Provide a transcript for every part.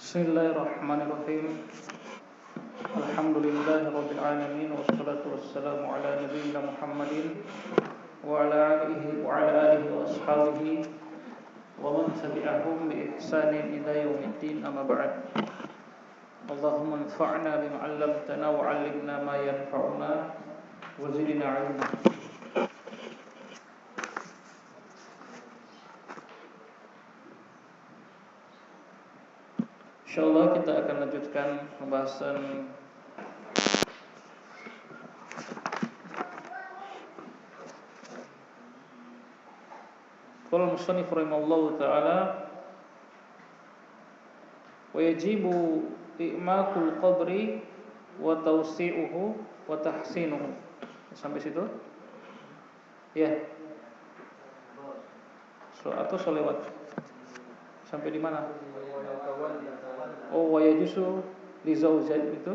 Bismillahirrahmanirrahim. Alhamdulillahirabbil alamin wassalatu wassalamu ala nabiyyina Muhammadin wa ala alihi wa ashabihi wa man tabi'ahum bi ihsanin ila yaumiddin, amma ba'd. Allahumma anfa'na bima 'allamtana wa 'allimna ma yanfa'una wa zidna 'ilma. Insyaallah kita akan lanjutkan pembahasan qala musannif rahimallahu taala wa yajibu i'makul qabri wa tawsi'uhu wa tahsinuhu. Sampai situ? Ya. Atau selewat? Sampai di mana? Oh, wa yajuzu li zaujat itu.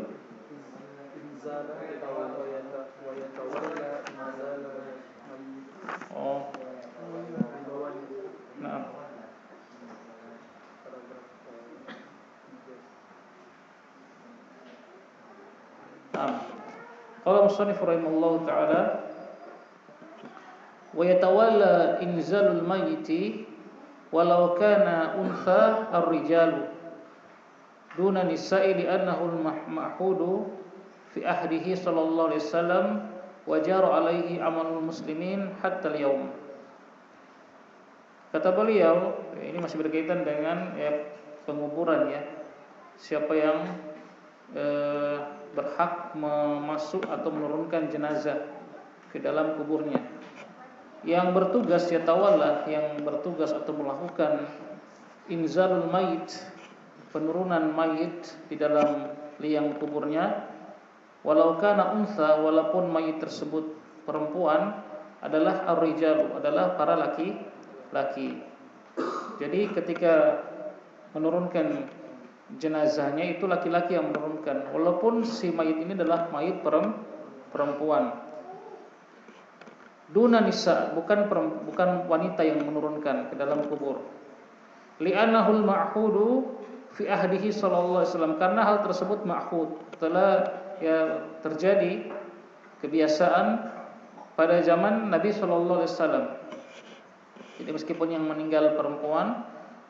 Oh. Nah. Qala musannif rahimallahu taala wa yatawalla inzalul mayyiti walau kana untha ar-rijalu duna nisa'i li'annahu al-mahmudu fi ahdihi sallallahu alaihi wasallam wa jara alaihi amalul muslimin hatta al-yaum. Kata beliau, ini masih berkaitan dengan penguburan ya. Siapa yang berhak masuk atau menurunkan jenazah ke dalam kuburnya. Yang bertugas yatawalla, yang bertugas atau melakukan inzalul mayit, penurunan mayit di dalam liang kuburnya, walau kana untha, walaupun mayit tersebut perempuan, adalah ar-rijalu, adalah para laki-laki. Jadi ketika menurunkan jenazahnya itu laki-laki yang menurunkan, walaupun si mayit ini adalah mayit perempuan. Duna nisa, bukan wanita yang menurunkan ke dalam kubur. Li'annahul ma'hudu fi ahdihi sallallahu alaihi wasallam, karena hal tersebut ma'hud, telah terjadi kebiasaan pada zaman Nabi sallallahu alaihi wasallam. Jadi meskipun yang meninggal perempuan,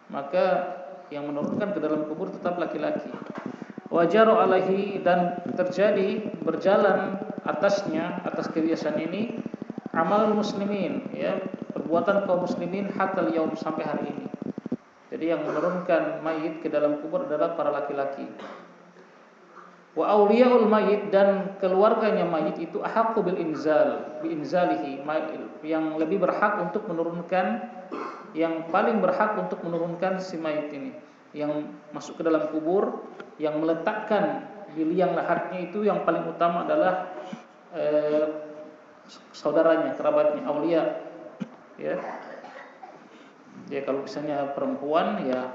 maka yang menurunkan ke dalam kubur tetap laki-laki. Wajaru alaihi, dan terjadi berjalan atasnya, atas kebiasaan ini, amal muslimin, ya, perbuatan kaum muslimin hatta yaum, sampai hari ini. Jadi yang menurunkan mayit ke dalam kubur adalah para laki-laki. Wa auliyaul mayit, dan keluarganya mayit itu ahaqqu bil inzal, bi inzalihi, yang lebih berhak untuk menurunkan, yang paling berhak untuk menurunkan si mayit ini, yang masuk ke dalam kubur, yang meletakkan di liang lahatnya itu yang paling utama adalah saudaranya, kerabatnya, aulia, ya. Ya, kalau misalnya perempuan, ya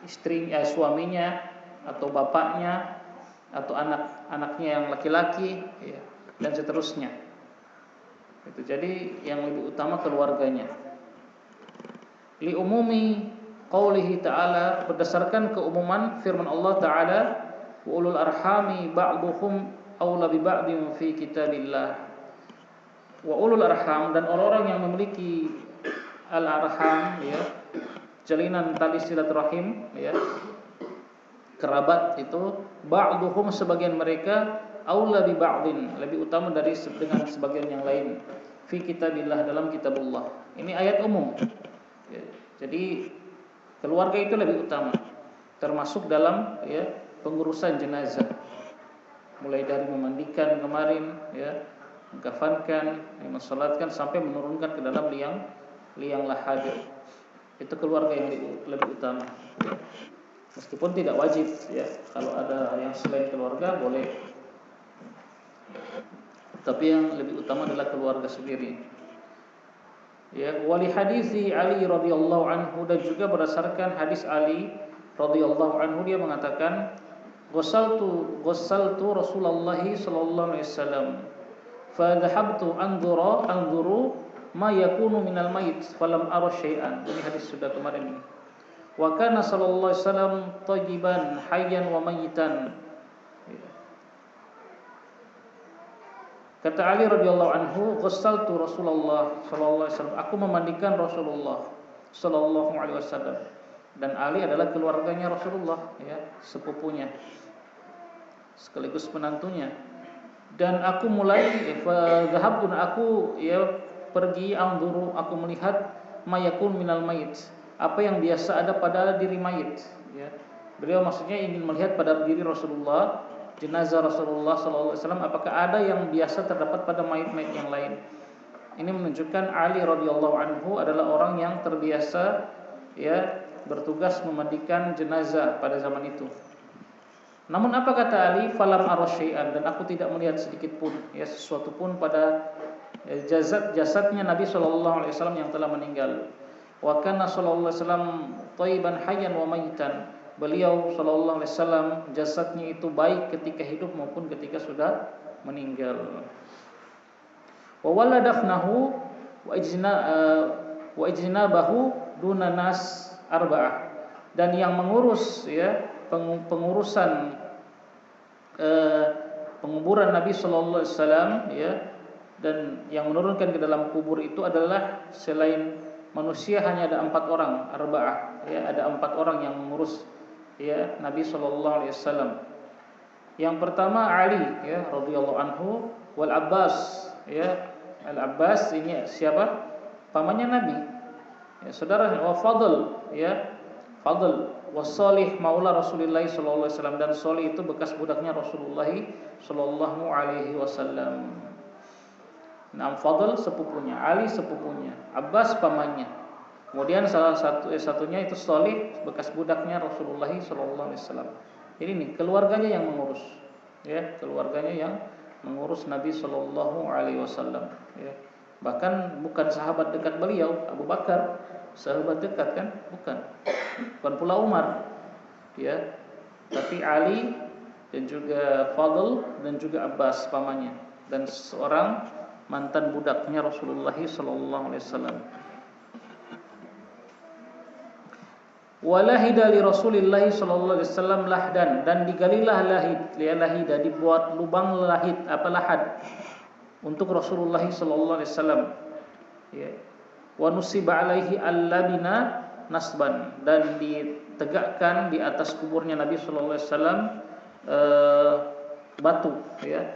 istrinya, suaminya, atau bapaknya, atau anak-anaknya yang laki-laki, ya, dan seterusnya. Itu jadi yang lebih utama keluarganya. Li umumi qaulihi ta'ala, berdasarkan keumuman firman Allah Ta'ala, wa ulul arhami ba'duhum aula bi ba'din fi kitabillah. Wa ulul arham, dan orang-orang yang memiliki al-arham, ya, jalinan tali silaturahim, ya, kerabat itu, ba'duhum, sebagian mereka, aula bi ba'din, lebih utama dengan sebagian yang lain, fi kitabillah, dalam kitabullah. Ini ayat umum. Ya, jadi keluarga itu lebih utama, termasuk dalam, ya, pengurusan jenazah, mulai dari memandikan kemarin, ya, mengkafankan, mensolatkan, sampai menurunkan ke dalam liang lahat. Itu keluarga yang lebih utama, ya. Meskipun tidak wajib, ya, kalau ada yang selain keluarga boleh, tapi yang lebih utama adalah keluarga sendiri. Ya, wali hadisi Ali radhiyallahu anhu, dan juga berdasarkan hadis Ali radhiyallahu anhu, dia mengatakan, Ghasaltu Rasulullah sallallahu alaihi wasallam, fa dhahabtu anzuru ma yakunu minal mayit falam ara syai'an. Ini hadis sudah kemarin ini. Wa kana sallallahu alaihi wasallam thayyiban hayyan wa mayyitan. Kata Ali radhiyallahu anhu, "Ghassaltu Rasulullah sallallahu alaihi wasallam." Aku memandikan Rasulullah sallallahu alaihi wasallam. Dan Ali adalah keluarganya Rasulullah, ya, sepupunya, sekaligus menantunya. Dan aku mulai fadhahabtu, aku ya pergi anzuru, aku melihat mayakun minal mayit, apa yang biasa ada pada diri mayit, ya. Beliau maksudnya ingin melihat pada diri Rasulullah, jenazah Rasulullah sallallahu alaihi wasallam, apakah ada yang biasa terdapat pada mayit-mayit yang lain. Ini menunjukkan Ali radhiyallahu anhu adalah orang yang terbiasa, ya, bertugas memandikan jenazah pada zaman itu. Namun apa kata Ali? Falam ara syai'an, dan aku tidak melihat sedikit pun, ya, sesuatu pun pada jasadnya Nabi sallallahu alaihi wasallam yang telah meninggal. Wa kana sallallahu alaihi wasallam thayyiban hayyan wa mayyitan. Beliau sallallahu alaihi wasallam jasadnya itu baik ketika hidup maupun ketika sudah meninggal. Wa waladafnahu wa ijnabahu duna nas arba'ah, dan yang mengurus, ya, pengurusan penguburan Nabi sallallahu alaihi wasallam, ya, dan yang menurunkan ke dalam kubur itu adalah selain manusia hanya ada 4 orang, arba'ah, ya, ada 4 orang yang mengurus, ya, Nabi sallallahu alaihi wasallam. Yang pertama Ali, ya, radhiyallahu anhu, wal Abbas, ya, Al Abbas ini siapa? Pamannya Nabi, ya, saudara, wa Fadl, ya, Fadl, wa Salih maula Rasulullah sallallahu alaihi wasallam, dan Salih itu bekas budaknya Rasulullah sallallahu alaihi wasallam. Nah, Fadl sepupunya, Ali sepupunya, Abbas pamannya. Kemudian satunya itu Salih, bekas budaknya Rasulullah sallallahu alaihi wasallam. Jadi ini keluarganya yang mengurus, ya, keluarganya yang mengurus Nabi sallallahu alaihi wasallam, ya. Bahkan bukan sahabat dekat beliau, Abu Bakar, sahabat dekat kan? Bukan pula Umar, ya. Tapi Ali dan juga Fadl dan juga Abbas pamannya, dan seorang mantan budaknya Rasulullah sallallahu alaihi wasallam. Walahida li Rasulillah sallallahu alaihi wasallam lahdan, dan digalilah lahid, ya, lahida, dibuat lubang lahid, apa, lahad, untuk Rasulullah sallallahu alaihi wasallam, ya. Wa nusiba alaihi al-labina nasban, dan ditegakkan di atas kuburnya Nabi sallallahu alaihi wasallam batu, ya,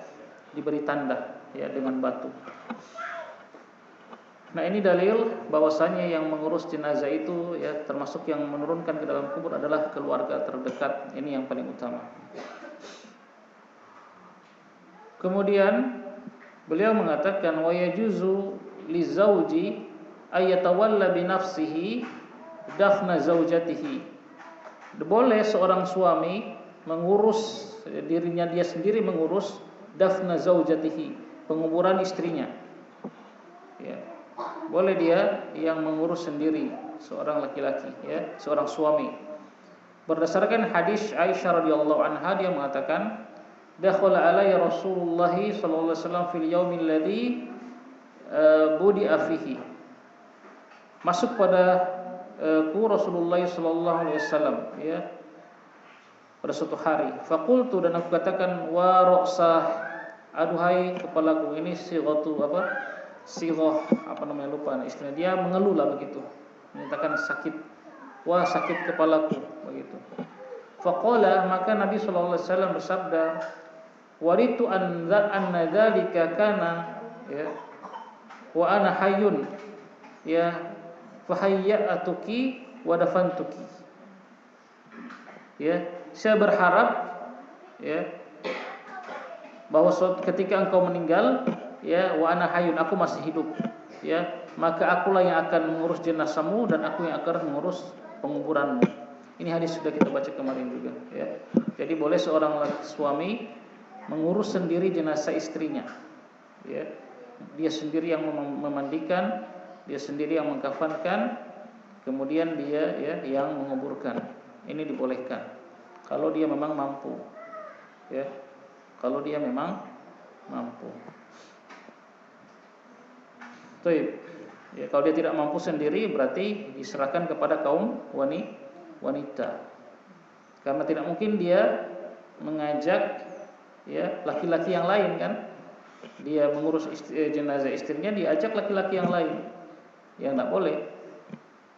diberi tanda, ya, dengan batu. Nah, ini dalil bahwasanya yang mengurus jenazah itu, ya, termasuk yang menurunkan ke dalam kubur adalah keluarga terdekat. Ini yang paling utama. Kemudian beliau mengatakan wa yajuzu li zauji ayatawalla bi nafsihi dafna zaujatihi. Boleh seorang suami mengurus dirinya, dia sendiri mengurus dafna zaujatihi, penguburan istrinya, ya. Boleh dia yang mengurus sendiri, seorang laki-laki, ya, seorang suami. Berdasarkan hadis Aisyah radhiyallahu anha, dia mengatakan, dakhala alayya Rasulullah sallallahu alaihi wasallam fil yaumil ladzi budi'a fihi. Masuk pada Rasulullah sallallahu alaihi wasallam, ya, pada suatu hari. Faqultu, dan aku katakan, wa ra'sah, aduhai kepalaku. Ini sighatu apa? Sighah, apa namanya, lupa istilah. Dia mengeluh lah begitu, menyatakan sakit, wah, sakit kepalaku, begitu. Faqala, maka Nabi sallallahu alaihi wasallam bersabda, waritu anna dzalika kana, ya, wa ana hayyun, ya, fahayyatuki wa dafantuki. Ya, saya berharap, ya, bahwa ketika engkau meninggal, ya, wa ana hayyun, aku masih hidup, ya, maka akulah yang akan mengurus jenazahmu dan aku yang akan mengurus penguburanmu. Ini hadis sudah kita baca kemarin juga, ya. Jadi boleh seorang suami mengurus sendiri jenazah istrinya, ya. Dia sendiri yang memandikan, dia sendiri yang mengkafankan, kemudian dia, ya, yang menguburkan. Ini dibolehkan kalau dia memang mampu, ya, kalau dia memang mampu. Ya, kalau dia tidak mampu sendiri, berarti diserahkan kepada kaum wanita. Karena tidak mungkin dia mengajak ya laki-laki yang lain kan. Dia mengurus jenazah istrinya, diajak laki-laki yang lain. Ya enggak boleh.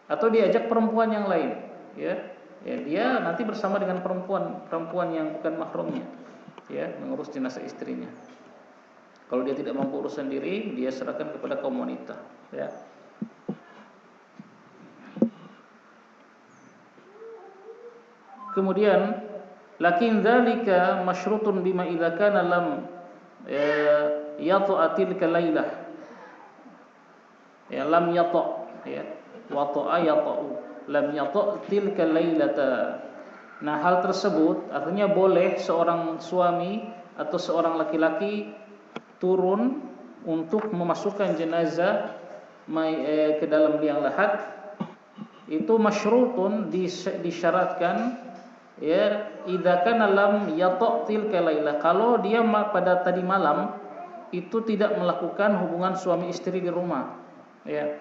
Atau diajak perempuan yang lain, ya. Ya dia nanti bersama dengan perempuan yang bukan mahramnya, ya, mengurus jenazah istrinya. Kalau dia tidak mampu urus sendiri, dia serahkan kepada kaum wanita, ya. Kemudian lakin dzalika masyrutun bima idza kana lam yata'atil kalailah. Ya lam yata' ya. Wata'a yata'u. Lam yata'til kalailata. Nah, hal tersebut artinya boleh seorang suami atau seorang laki-laki turun untuk memasukkan jenazah ke dalam liang lahat. Itu masyrutun, disyaratkan ya idza kana lam yata'til kalailah, kalau dia pada tadi malam itu tidak melakukan hubungan suami istri di rumah, ya.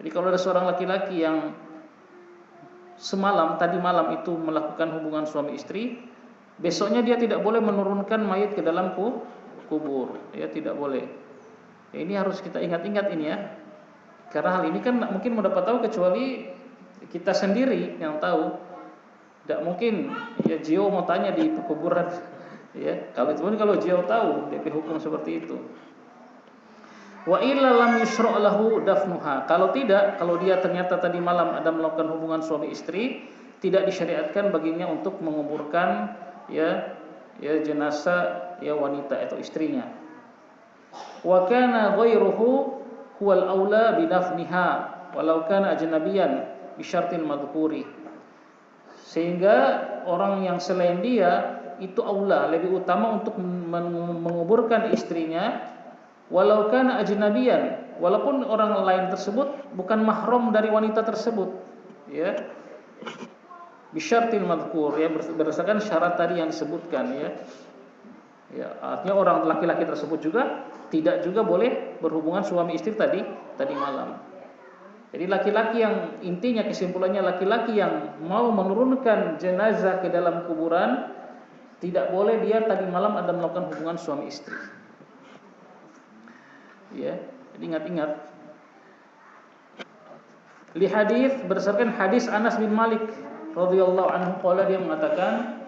Jadi kalau ada seorang laki-laki yang tadi malam itu melakukan hubungan suami istri, besoknya dia tidak boleh menurunkan mayat ke dalam kubur, ya, tidak boleh. Ya, ini harus kita ingat-ingat ini ya. Karena hal ini kan tidak mungkin mendapat tahu kecuali kita sendiri yang tahu. Tidak mungkin ya Jio mau tanya di kuburan, ya. Kalau Jio tahu DP hukum seperti itu. Wa illa lam yusra' lahu dafnuha. Kalau dia ternyata tadi malam ada melakukan hubungan suami istri, tidak disyariatkan baginya untuk menguburkan ya jenazah ya wanita atau istrinya. Wa kana ghairuhu huwal aula bidafniha walau kana ajnabiyan bi syartil madhkuri. Sehingga orang yang selain dia itu aula, lebih utama untuk menguburkan istrinya walau kana ajnabiyan, walaupun orang lain tersebut bukan mahram dari wanita tersebut, ya. Bisyartil madhkur, ya, berdasarkan syarat tadi yang disebutkan, ya. Ya, artinya orang laki-laki tersebut juga tidak juga boleh berhubungan suami istri tadi malam. Jadi laki-laki yang intinya kesimpulannya laki-laki yang mau menurunkan jenazah ke dalam kuburan tidak boleh dia tadi malam ada melakukan hubungan suami istri. Ya, jadi ingat-ingat. Li hadis, berdasarkan hadis Anas bin Malik radhiyallahu anhu, qala, dia mengatakan,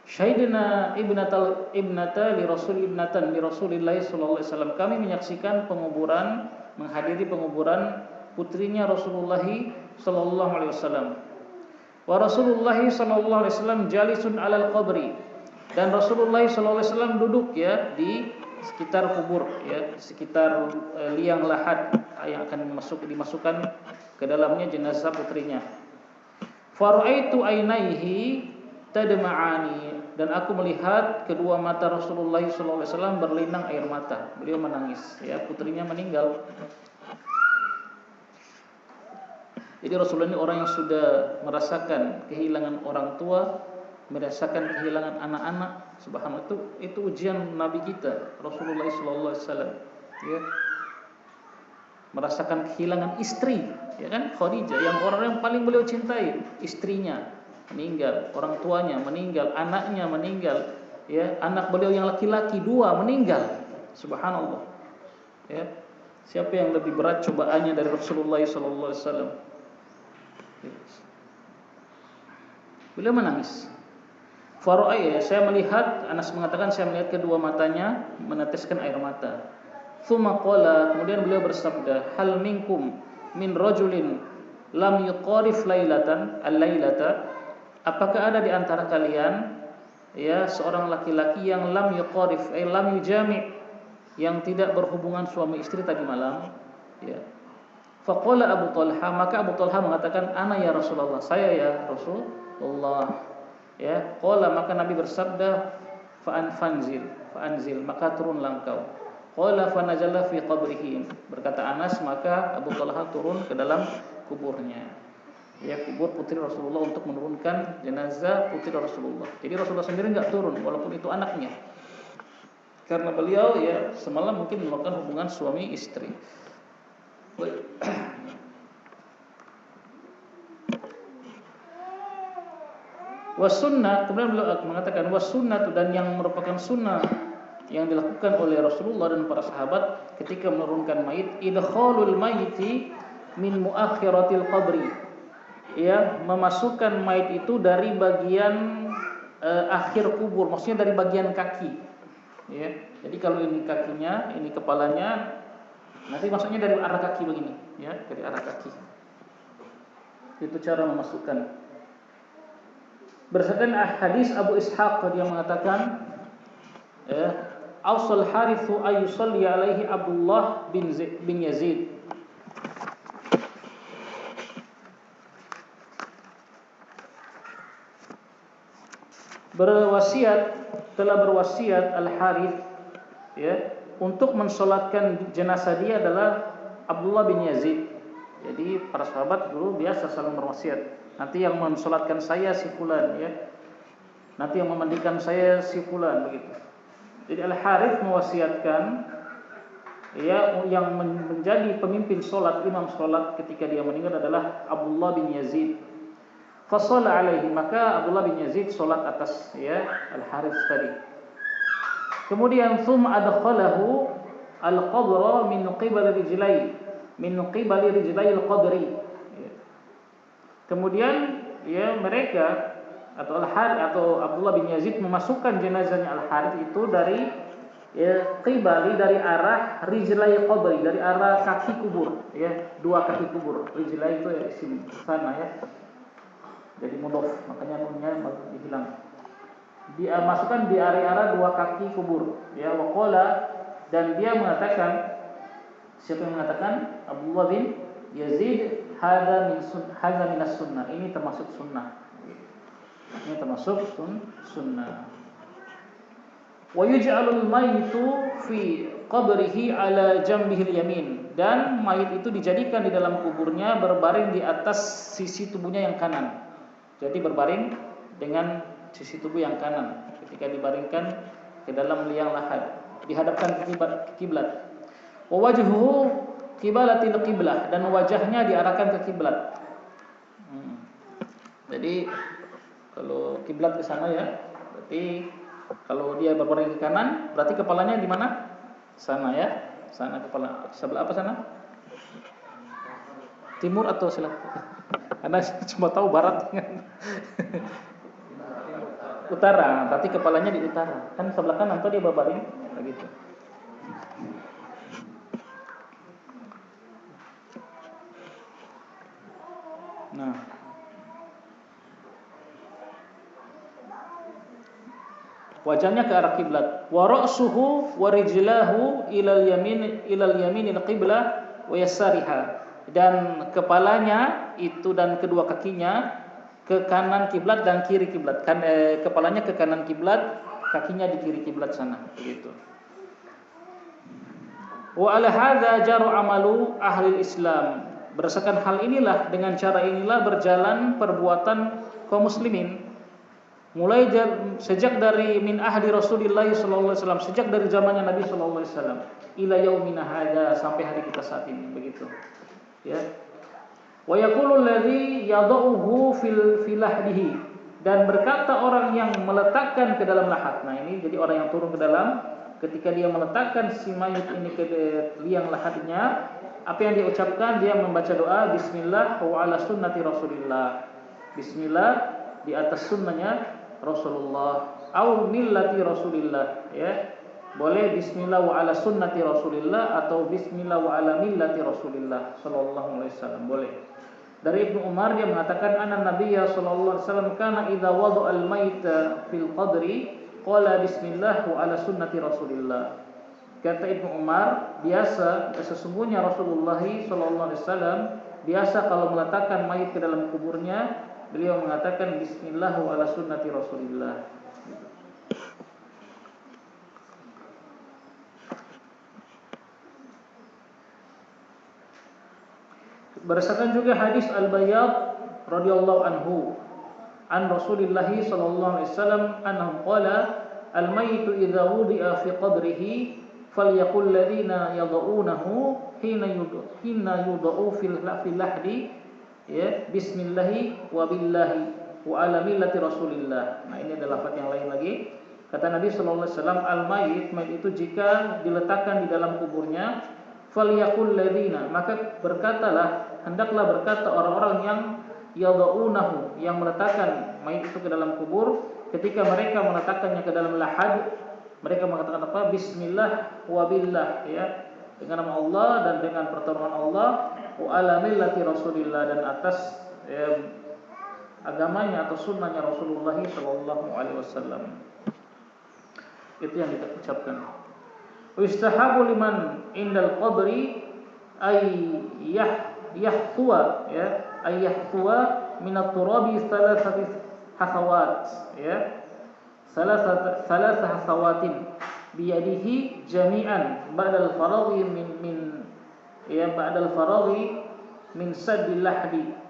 syahidna ibnata li Rasulillah sallallahu alaihi wasallam. Kami menyaksikan menghadiri penguburan putrinya Rasulullah sallallahu alaihi wasallam. Wa Rasulullah sallallahu alaihi wasallam jalisun 'alal qabri. Dan Rasulullah sallallahu alaihi wasallam duduk ya di sekitar kubur, ya, sekitar liang lahat yang akan dimasukkan ke dalamnya jenazah putrinya. Faraitu ainaihi tadma'ani, dan aku melihat kedua mata Rasulullah SAW berlinang air mata. Beliau menangis, ya, putrinya meninggal. Jadi Rasulullah ini orang yang sudah merasakan kehilangan orang tua, merasakan kehilangan anak-anak. Subhanallah, itu ujian Nabi kita Rasulullah SAW, ya. Merasakan kehilangan istri, ya kan, Khadijah, yang orang yang paling beliau cintai, istrinya meninggal, orang tuanya meninggal, anaknya meninggal, ya, anak beliau yang laki-laki 2 meninggal. Subhanallah, ya. Siapa yang lebih berat cobaannya dari Rasulullah SAW? Beliau menangis. Saya melihat, Anas mengatakan, saya melihat kedua matanya meneteskan air mata. Tsumma qala, kemudian beliau bersabda, hal minkum min rajulin lam yuqarif al-lailata, apakah ada di antara kalian, ya, seorang laki-laki yang lam yuqarif lam yujami', yang tidak berhubungan suami istri tadi malam, ya. Faqala Abu Talha, maka Abu Talha mengatakan, ana ya Rasulullah, saya ya Rasulullah. Ya, qala, maka Nabi bersabda, fa'anzil, maka turunlah engkau. Qala fanazala fi qabrihi, berkata Anas, maka Abu Talha turun ke dalam kuburnya, ya, kubur putri Rasulullah, untuk menurunkan jenazah putri Rasulullah. Jadi Rasulullah sendiri enggak turun, walaupun itu anaknya, karena beliau, ya, semalam mungkin melakukan hubungan suami istri. Wasunnah, kemudian beliau mengatakan wasunnah, dan yang merupakan sunnah yang dilakukan oleh Rasulullah dan para sahabat ketika menurunkan mayit, idkhalul mayyiti min muakhiratil qabri, ya, memasukkan mayit itu dari bagian akhir kubur, maksudnya dari bagian kaki, ya. Jadi kalau ini kakinya, ini kepalanya, nanti masuknya dari arah kaki begini, ya, dari arah kaki. Itu cara memasukkan. Berdasarkan hadis Abu Ishaq, dia mengatakan, Ausal Harithu ayyusalli alaihi Abdullah bin Yazid. Telah berwasiat Al Harith, ya, untuk mensolatkan jenazah dia adalah Abdullah bin Yazid. Jadi para sahabat dulu biasa saling berwasiat. Nanti yang mensolatkan saya si fulan, ya. Nanti yang memandikan saya si fulan, begitu. Jadi Al Harith mewasiatkan, ya, yang menjadi pemimpin solat, imam solat ketika dia meninggal adalah Abdullah bin Yazid. Fasalla alaihi, maka Abdullah bin Yazid solat atas, ya, Al Harith tadi. Kemudian thumma adkhalahu al-qabra min qibali rijlai al-qabri. Kemudian, ya, mereka atau Al-Harith atau Abdullah bin Yazid memasukkan jenazahnya Al-Harith itu dari, ya, qibali, dari arah rijlai qabri, dari arah kaki kubur, ya, dua kaki kubur. Rijlai itu ya di sini sana, ya. Jadi mudhof, makanya nunnya dihilang. Dia masukkan di area-area dua kaki kubur, ya, waqala, dan dia mengatakan, siapa yang mengatakan? Abdullah bin Yazid, hadza minas sunnah, ini termasuk sunnah. Ini termasuk sunnah. Wa yuj'alul mayyitu fi qabrihi ala jambihil yamin, dan mayit itu dijadikan di dalam kuburnya berbaring di atas sisi tubuhnya yang kanan. Jadi berbaring dengan sisi tubuh yang kanan ketika dibaringkan ke dalam liang lahat, dihadapkan ke kiblat. Wa wajhuhu qibalatil qiblah, dan wajahnya diarahkan ke kiblat. Jadi kalau kiblat ke sana, ya, berarti kalau dia berbaring ke kanan, berarti kepalanya di mana? Sana, ya. Sana kepala. Sebelah apa sana? Timur atau selatan? Karena cuma tahu barat. Utara, berarti kepalanya di utara. Kan sebelah kanan tuh dia berbaring begitu. Nah, wajahnya ke arah kiblat. Wa ra'suhu wa rijlahu ilal yaminil qiblah wa yasariha, dan kepalanya itu dan kedua kakinya ke kanan kiblat dan kiri kiblat. Kepalanya ke kanan kiblat, kakinya di kiri kiblat sana, begitu. Wa ala hadza jaru amalu ahli Islam. Berdasarkan hal inilah, dengan cara inilah berjalan perbuatan kaum muslimin. Mulai sejak dari min ahdi Rasulullah sallallahu alaihi wasallam, sejak dari zamannya Nabi sallallahu alaihi wasallam, ila yaumina hadza, sampai hari kita saat ini, begitu. Ya. Wa yaqulu alladhi yad'uhu fil lahdihi, dan berkata orang yang meletakkan ke dalam lahat. Nah, ini jadi orang yang turun ke dalam, ketika dia meletakkan si mayit ini ke liang lahatnya, apa yang dia ucapkan? Dia membaca doa bismillah wa ala sunnati Rasulillah. Bismillah di atas sunnahnya Rasulullah, au millati Rasulillah, ya. Boleh bismillah wa ala sunnati Rasulillah atau bismillah wa ala millati Rasulillah sallallahu alaihi wasallam, boleh. Dari Ibnu Umar, dia mengatakan anna nabiyya sallallahu alaihi wasallam kana idza wada'a al-mayta fil qadri qala bismillah wa ala sunnati Rasulillah. Kata Ibnu Umar, sesungguhnya Rasulullah sallallahu alaihi wasallam biasa kalau meletakkan mayit ke dalam kuburnya, beliau mengatakan bismillah wa ala sunnati Rasulillah. Berdasarkan juga hadis Al-Bayyad radhiyallahu anhu an Rasulillah sallallahu alaihi wasallam annahu qala al-mayyitu idza wudi'a fi qabrihi falyaqul ladina yad'unahu hina yud'u fil lahdi, ya, bismillahi wa billahi, wa ala millati Rasulillah. Nah, ini adalah lafaz yang lain lagi. Kata Nabi sallallahu alaihi wasallam, al-mayyit, mayit itu jika diletakkan di dalam kuburnya, falyaqul ladzina, maka berkatalah, hendaklah berkata orang-orang yang yadaunahu, yang meletakkan mayit itu ke dalam kubur, ketika mereka meletakkannya ke dalam lahad, mereka mengatakan apa? Bismillah wa billah, ya, dengan nama Allah dan dengan pertolongan Allah, wa ala millati Rasulillah, dan atas agamanya atau sunnahnya Rasulullah sallallahu alaihi wasallam. Itu yang kita ucapkan. Istahabu liman indal qabri ay yahtuwa, ya, ay yahtuwa min at-turabi thalathati hasawat, ya, thalath hasawatin biyadihi jami'an ba'dal faraghi ba'dal faraghi min saddil lahdi.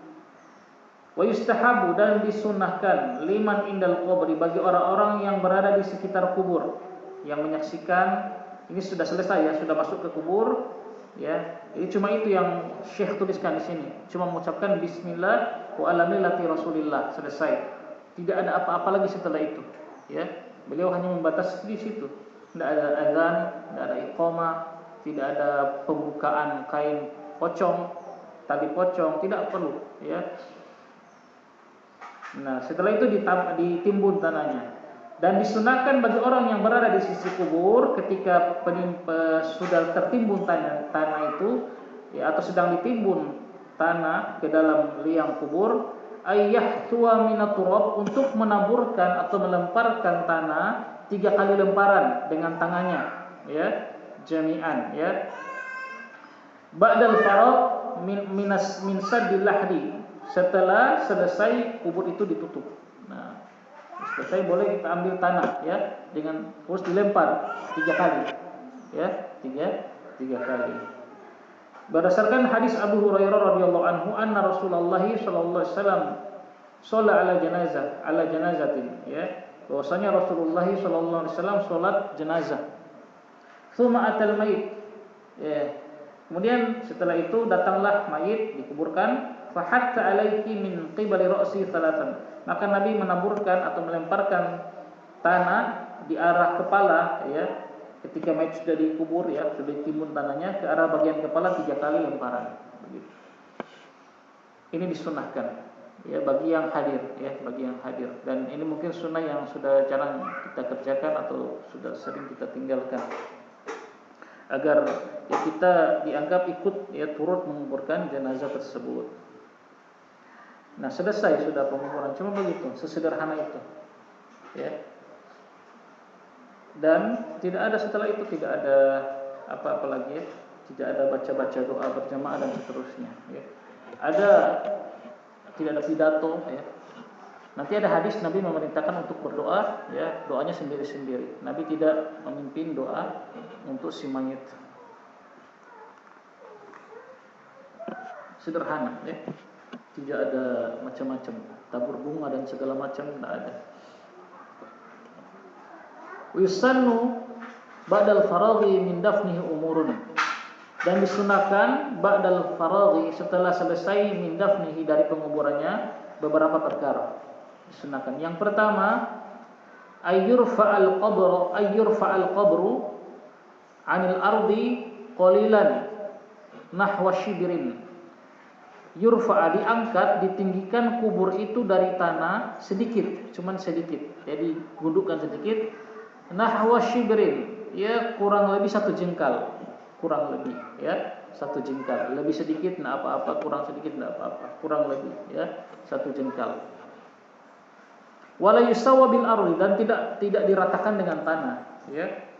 Wa yustahabu, dan disunnahkan, liman indal qabri, bagi orang-orang yang berada di sekitar kubur, yang menyaksikan ini sudah selesai, ya, sudah masuk ke kubur, ya. Ini cuma itu yang Syekh tuliskan di sini, cuma mengucapkan bismillah wa ala millati Rasulillah, selesai. Tidak ada apa-apa lagi setelah itu, ya. Beliau hanya membatasi di situ. Tidak ada azan, tidak ada iqamah, tidak ada pembukaan kain pocong, tali pocong, tidak perlu, ya. Nah, setelah itu ditimbun tanahnya, dan disunahkan bagi orang yang berada di sisi kubur ketika sudah tertimbun tanah itu, ya, atau sedang ditimbun tanah ke dalam liang kubur, ayyahtuwa minat turab, untuk menaburkan atau melemparkan tanah 3 kali lemparan dengan tangannya, ya, jami'an, ya, ba'dal faragh min saddil lahdi, setelah selesai kubur itu ditutup. Nah, selesai boleh kita ambil tanah, ya, dengan terus dilempar 3 kali, ya, 3 kali. Berdasarkan hadis Abu Hurairah radhiyallahu anhu, anna Rasulullah sallallahu alaihi wasallam shalla ala janazatin, ya, bahwasanya Rasulullah sallallahu alaihi wasallam salat jenazah. Tsumma atal mayit, ya, kemudian setelah itu datanglah mayit, dikuburkan. Fahatta alaiki min qibali ra'si thalathan, maka Nabi menaburkan atau melemparkan tanah di arah kepala, ya, ketika mayit sudah dikubur, ya, sudah ditimbun tanahnya, ke arah bagian kepala 3 kali lemparan. Begitu. Ini disunahkan, ya, bagi yang hadir, ya, bagi yang hadir. Dan ini mungkin sunnah yang sudah jarang kita kerjakan atau sudah sering kita tinggalkan, agar, ya, kita dianggap ikut, ya, turut menguburkan jenazah tersebut. Nah, selesai sudah penguburan, cuma begitu, sesederhana itu, ya. Dan tidak ada setelah itu, tidak ada apa-apa lagi, ya. Tidak ada baca-baca doa berjamaah dan seterusnya, ya. Tidak ada pidato, ya. Nanti ada hadis Nabi memerintahkan untuk berdoa, ya, doanya sendiri-sendiri. Nabi tidak memimpin doa untuk si mayit. Sederhana, ya. Tidak ada macam-macam, tabur bunga dan segala macam, tidak ada. Yusannu ba'dal faraghi min dafnihi umurun, dan disunahkan ba'dal faraghi, setelah selesai, min dafnihi, dari penguburannya, beberapa perkara disunahkan. Yang pertama, ayyurfa'al qabru 'anil ardi qalilan nahwa shibrin. Yurfa'a, diangkat, ditinggikan kubur itu dari tanah sedikit, cuman sedikit, jadi gundukkan sedikit, nahwa shibrin, ya, kurang lebih 1 jengkal, kurang lebih, ya, 1 jengkal, lebih sedikit nah apa-apa, kurang sedikit nah apa-apa, kurang lebih, ya, 1 jengkal. Wala yusawwa bil ardi, dan tidak diratakan dengan tanah, ya,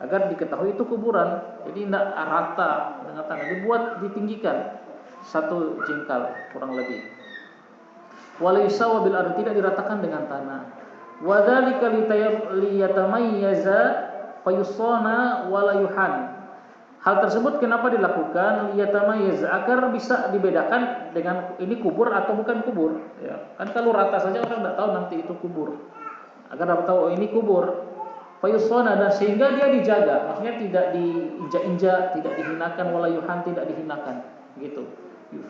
agar diketahui itu kuburan, jadi tidak rata dengan tanah, dibuat, ditinggikan 1 jengkal kurang lebih. Wala yusawwa bil ardi, tidak diratakan dengan tanah. Wa dzalika liyatamayyaza fayusana wala yuhan. Hal tersebut kenapa dilakukan? Liyatamayyaza, agar bisa dibedakan dengan ini kubur atau bukan kubur, ya. Kan kalau rata saja orang tidak tahu nanti itu kubur. Agar dapat tahu, oh, ini kubur. Fayusana, dan sehingga dia dijaga, maksudnya tidak diinjak-injak, tidak dihinakan, wala yuhan, tidak dihinakan, gitu.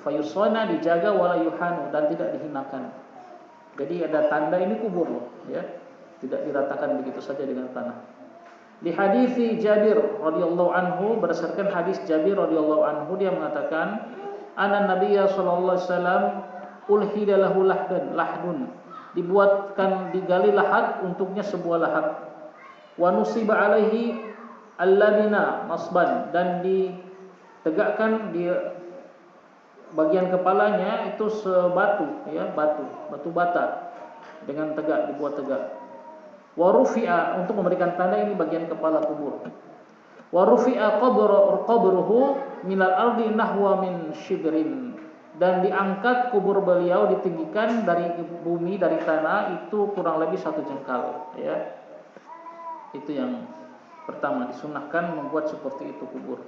Fayusana, dijaga, wala yuhanu, dan tidak dihinakan. Jadi ada tanda ini kubur loh, ya. Tidak diratakan begitu saja dengan tanah. Di hadis Jabir radhiyallahu anhu, berdasarkan hadis Jabir radhiyallahu anhu, dia mengatakan, "Anna Nabiyya sallallahu alaihi wasallam ulhida lahu lahdun." Dibuatkan, digali lahat untuknya sebuah lahat. Wa nusiba alaihi allabina nasban, dan ditegakkan di bagian kepalanya itu sebatu, ya, batu bata dengan tegak, dibuat tegak. Wa rufi'a, untuk memberikan tanda ini bagian kepala kubur. Wa rufi'a qabruhu minal ardi nahwa min shibrin, dan diangkat kubur beliau, ditinggikan dari bumi, dari tanah itu kurang lebih 1 jengkal, ya. Itu yang pertama, disunahkan membuat seperti itu kubur.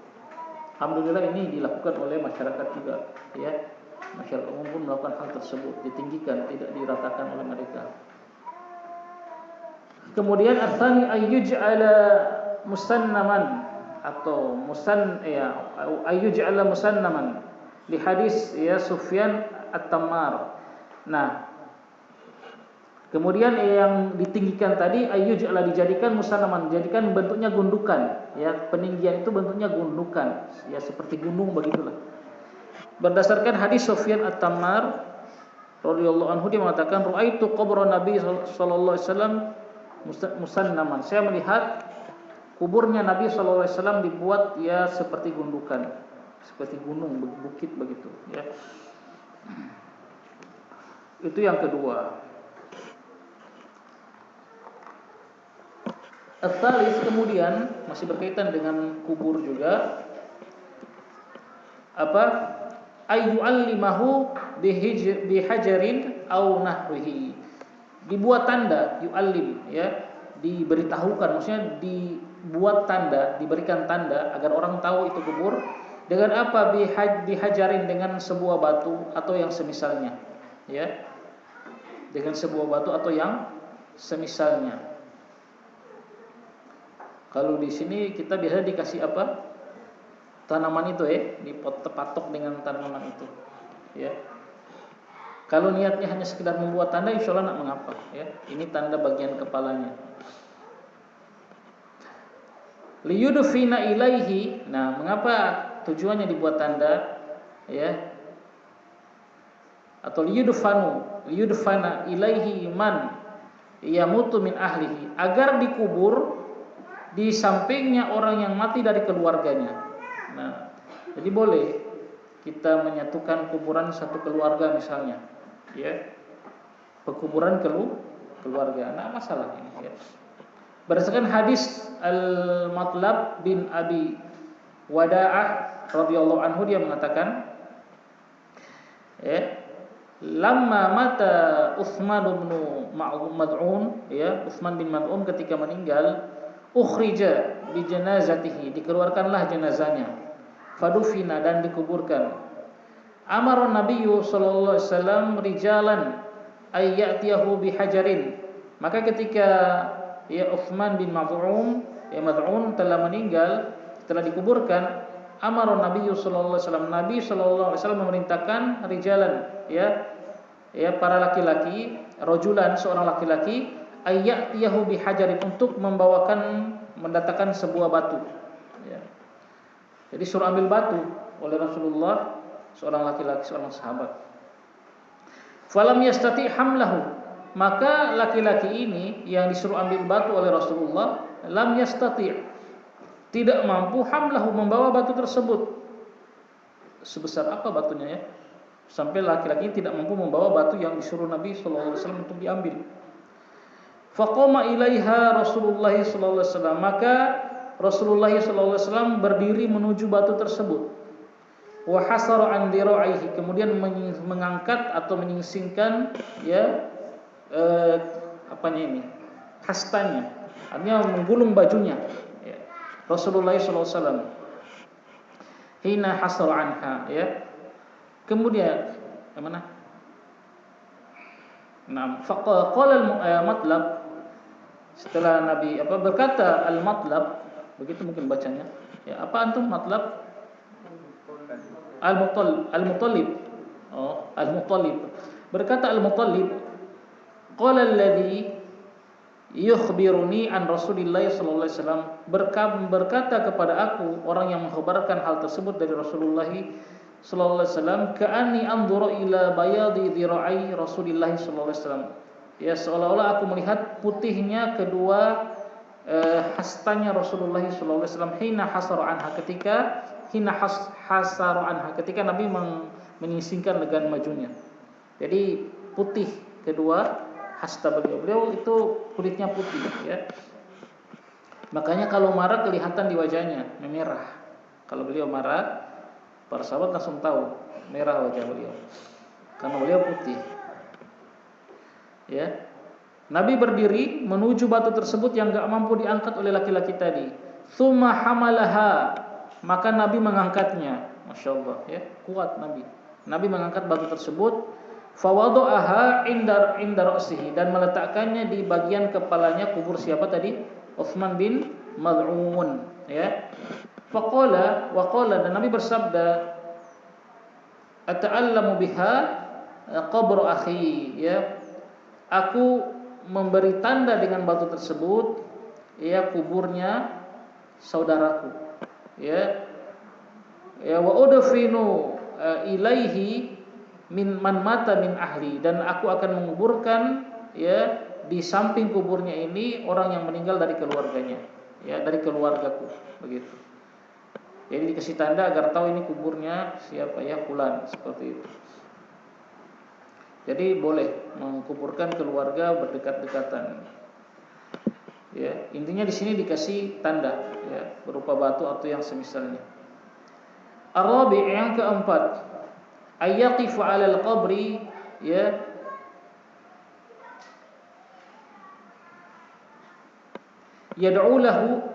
Alhamdulillah ini dilakukan oleh masyarakat juga, ya. Masyarakat umum pun melakukan hal tersebut, ditinggikan, tidak diratakan oleh mereka. Kemudian atsani ayyuj'ala musannaman, atau ayyuj'ala musannaman, di hadis, ya, Sufyan At-Tammar. Nah, kemudian yang ditinggikan tadi ayyuj'ala, dijadikan musannaman, dijadikan bentuknya gundukan, ya, peninggian itu bentuknya gundukan, ya, seperti gunung begitulah. Berdasarkan hadis Sufyan At-Tammar radhiyallahu anhu, dia mengatakan, "Ra'aitu qabra Nabi sallallahu alaihi wasallam musannaman." Saya melihat kuburnya Nabi sallallahu alaihi wasallam dibuat, ya, seperti gundukan, seperti gunung, bukit begitu, ya. Itu yang kedua. Al-thalis, kemudian masih berkaitan dengan kubur juga, apa? Ayyu'allimahu bihajarin aw nahwihi. Dibuat tanda, yu'allim, ya, diberitahukan, maksudnya dibuat tanda, diberikan tanda agar orang tahu itu kubur. Dengan apa? Bihajarin, dengan sebuah batu atau yang semisalnya, ya. Dengan sebuah batu atau yang semisalnya. Kalau di sini kita biasa dikasih apa? Tanaman itu, ya, dipatok dengan tanaman itu, ya. Kalau niatnya hanya sekedar membuat tanda, insya Allah tidak mengapa, ya. Ini tanda bagian kepalanya. Liyudfina ilaihi. Nah, mengapa tujuannya dibuat tanda, ya? Atau liyudfana ilaihi man yamutu min ahlihi, agar dikubur di sampingnya orang yang mati dari keluarganya. Nah, jadi boleh kita menyatukan kuburan satu keluarga misalnya, ya, pekuburan keluarga, nah masalah ini, ya. Berdasarkan hadis Al-Matlab bin Abi Wada'ah radhiyallahu anhu, dia mengatakan, ya, lamma mata Utsman bin Mad'un, ya, Utsman bin Mad'un ketika meninggal, ukhrija bi janazatihi, dikeluarkanlah jenazahnya, fadufina, dan dikuburkan. Amara Nabiyyu sallallahu alaihi wasallam rijalan ay ya'tiyahu bihajarin, maka ketika, ya, Utsman bin Mad'un, ya, Mad'un telah meninggal, telah dikuburkan, amara Nabiyyu sallallahu alaihi wasallam, Nabi sallallahu alaihi wasallam memerintahkan rijalan, ya, para laki-laki, rajulan, seorang laki-laki, ayyatiyahu bihajarin, untuk mendatangkan sebuah batu, ya. Jadi suruh ambil batu oleh Rasulullah, seorang laki-laki, seorang sahabat. Falam yastati hamlahu, maka laki-laki ini yang disuruh ambil batu oleh Rasulullah, lam yastati, tidak mampu, hamlahu, membawa batu tersebut. Sebesar apa batunya, ya? Sampai laki-laki ini tidak mampu membawa batu yang disuruh Nabi sallallahu alaihi wasallam untuk diambil. Faqama ilaiha Rasulullah sallallahu alaihi wasallam, maka Rasulullah sallallahu alaihi wasallam berdiri menuju batu tersebut. Wa hasara an diraihi, kemudian mengangkat atau menyingsingkan, ya, apanya ini? Hastanya, artinya menggulung bajunya, ya. Rasulullah sallallahu alaihi wasallam hina hasara anha, ya. Kemudian mana? Nah, faqala al-Matlab, setelah Nabi berkata Al-Matlab, begitu mungkin bacanya, ya, apa antum Matlab? Al-Muttalib. Oh, Al-Muttalib. Berkata Al-Muttalib, Qala alladhi yukhbiruni an Rasulillah sallallahu alaihi wasallam, berkata kepada aku orang yang mengkhabarkan hal tersebut dari Rasulullah sallallahu alaihi wasallam, ka'anni anzuru ila bayadi dhira'i Rasulillah sallallahu alaihi wasallam, ya seolah-olah aku melihat putihnya kedua hastanya Rasulullah sallallahu alaihi wasallam hasara anha ketika Nabi menyisingkan lengan majunya. Jadi putih kedua hasta beliau itu kulitnya putih, ya. Makanya kalau marah kelihatan di wajahnya memerah. Kalau beliau marah, para sahabat langsung tahu merah wajah beliau karena beliau putih, ya. Nabi berdiri menuju batu tersebut yang gak mampu diangkat oleh laki-laki tadi. Tsumma hamalaha, maka Nabi mengangkatnya. Masya Allah, ya, kuat Nabi. Nabi mengangkat batu tersebut. Fawadu'aha inda ra'sihi, dan meletakkannya di bagian kepalanya kubur siapa tadi? Utsman bin Mad'un, ya. Faqala dan Nabi bersabda, ata'allamu biha qabru akhi, ya. Aku memberi tanda dengan batu tersebut, ya, kuburnya saudaraku, ya. Ya, wa udfinu ilaihi min man mata min ahli, dan aku akan menguburkan, ya, di samping kuburnya ini orang yang meninggal dari keluarganya, ya, dari keluargaku, begitu. Jadi dikasih tanda agar tahu ini kuburnya siapa, ya, fulan, seperti itu. Jadi boleh menguburkan keluarga berdekat-dekatan. Ya, intinya di sini dikasih tanda, ya, berupa batu atau yang semisalnya. Ar-rabi', yang keempat, ayyaqifu 'alal qabri, ya, yad'u lahu.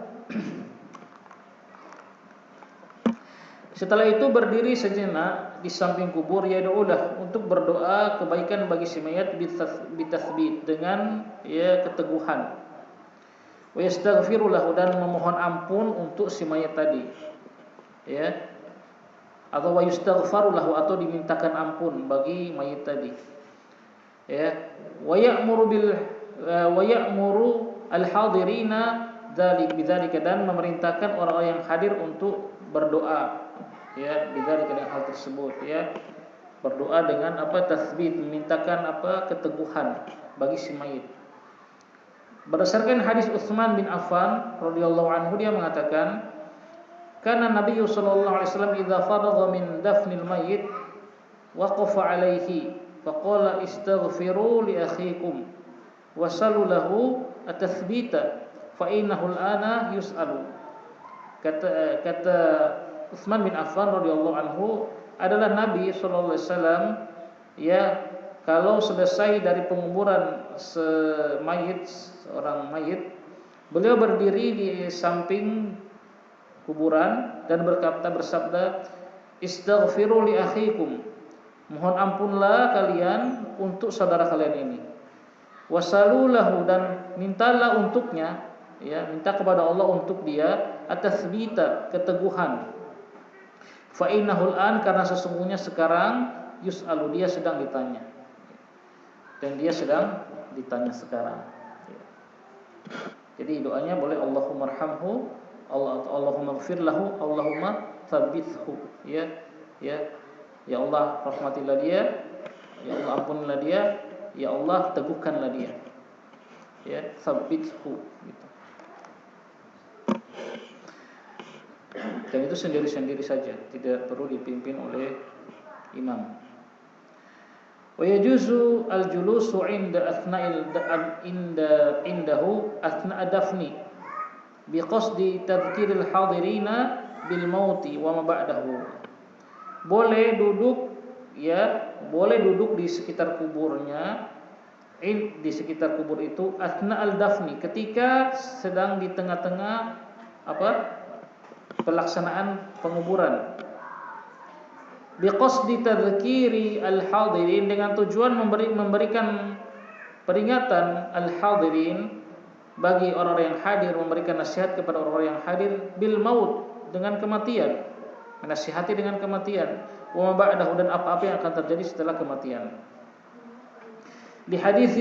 Setelah itu berdiri sejenak di samping kubur, yad'ulah, untuk berdoa kebaikan bagi si mayat, bitathbit, dengan, ya, keteguhan. Wa yastaghfiru lahu, dan memohon ampun untuk si mayat tadi, ya. Atau wa yastaghfaru lahu, atau dimintakan ampun bagi mayat tadi, ya. Wa ya'muru al-hadirina bidzalika, dan memerintahkan orang-orang yang hadir untuk berdoa, ya, bidzalika, dengan hal tersebut, ya. Berdoa dengan apa? Tatsbit, memintakan apa? Keteguhan bagi si mayit. Berdasarkan hadis Utsman bin Affan radhiyallahu anhu, dia mengatakan, kana Nabi sallallahu alaihi wasallam idza faragha min dafnil mayyit waqafa alaihi faqala istaghfiru li akhikum wasalu lahu at-tathbita fa innahu al-ana yus'alu. Kata Utsman bin Affan radhiyallahu anhu, adalah Nabi sallallahu alaihi wasallam, ya, kalau selesai dari penguburan seorang mayit, beliau berdiri di samping kuburan dan bersabda, istaghfiru li akhikum, mohon ampunlah kalian untuk saudara kalian ini. Wasalulahu, dan mintalah untuknya, ya, minta kepada Allah untuk dia, at-tathbita, keteguhan. Fa innahul an, karena sesungguhnya sekarang, yus'alu, dia sedang ditanya. Dan dia sedang ditanya sekarang. Jadi doanya boleh Allahumma arhamhu, Allahumma ighfir lahu, Allahumma tsabbithu, ya. Ya. Ya Allah, rahmatilah dia. Ya Allah, ampunilah dia. Ya Allah, teguhkanlah dia. Ya, tsabbithu, gitu. Dan itu sendiri-sendiri saja, tidak perlu dipimpin oleh imam. Wa yajuzu al-julusu indahu athna'a dafni biqasdi tadhkiril hadirina bil mauti wa ma ba'dahu. Boleh duduk, ya, boleh duduk di sekitar kuburnya, di sekitar kubur itu, athna'al dafni, ketika sedang di tengah-tengah apa? Pelaksanaan penguburan. Biqasdi tadhkiri al-hadirin, dengan tujuan memberikan peringatan al-hadirin bagi orang-orang yang hadir, memberikan nasihat kepada orang-orang yang hadir, bil maut, dengan kematian, menasihati dengan kematian, wa ma ba'dahu, dan apa-apa yang akan terjadi setelah kematian. Di hadis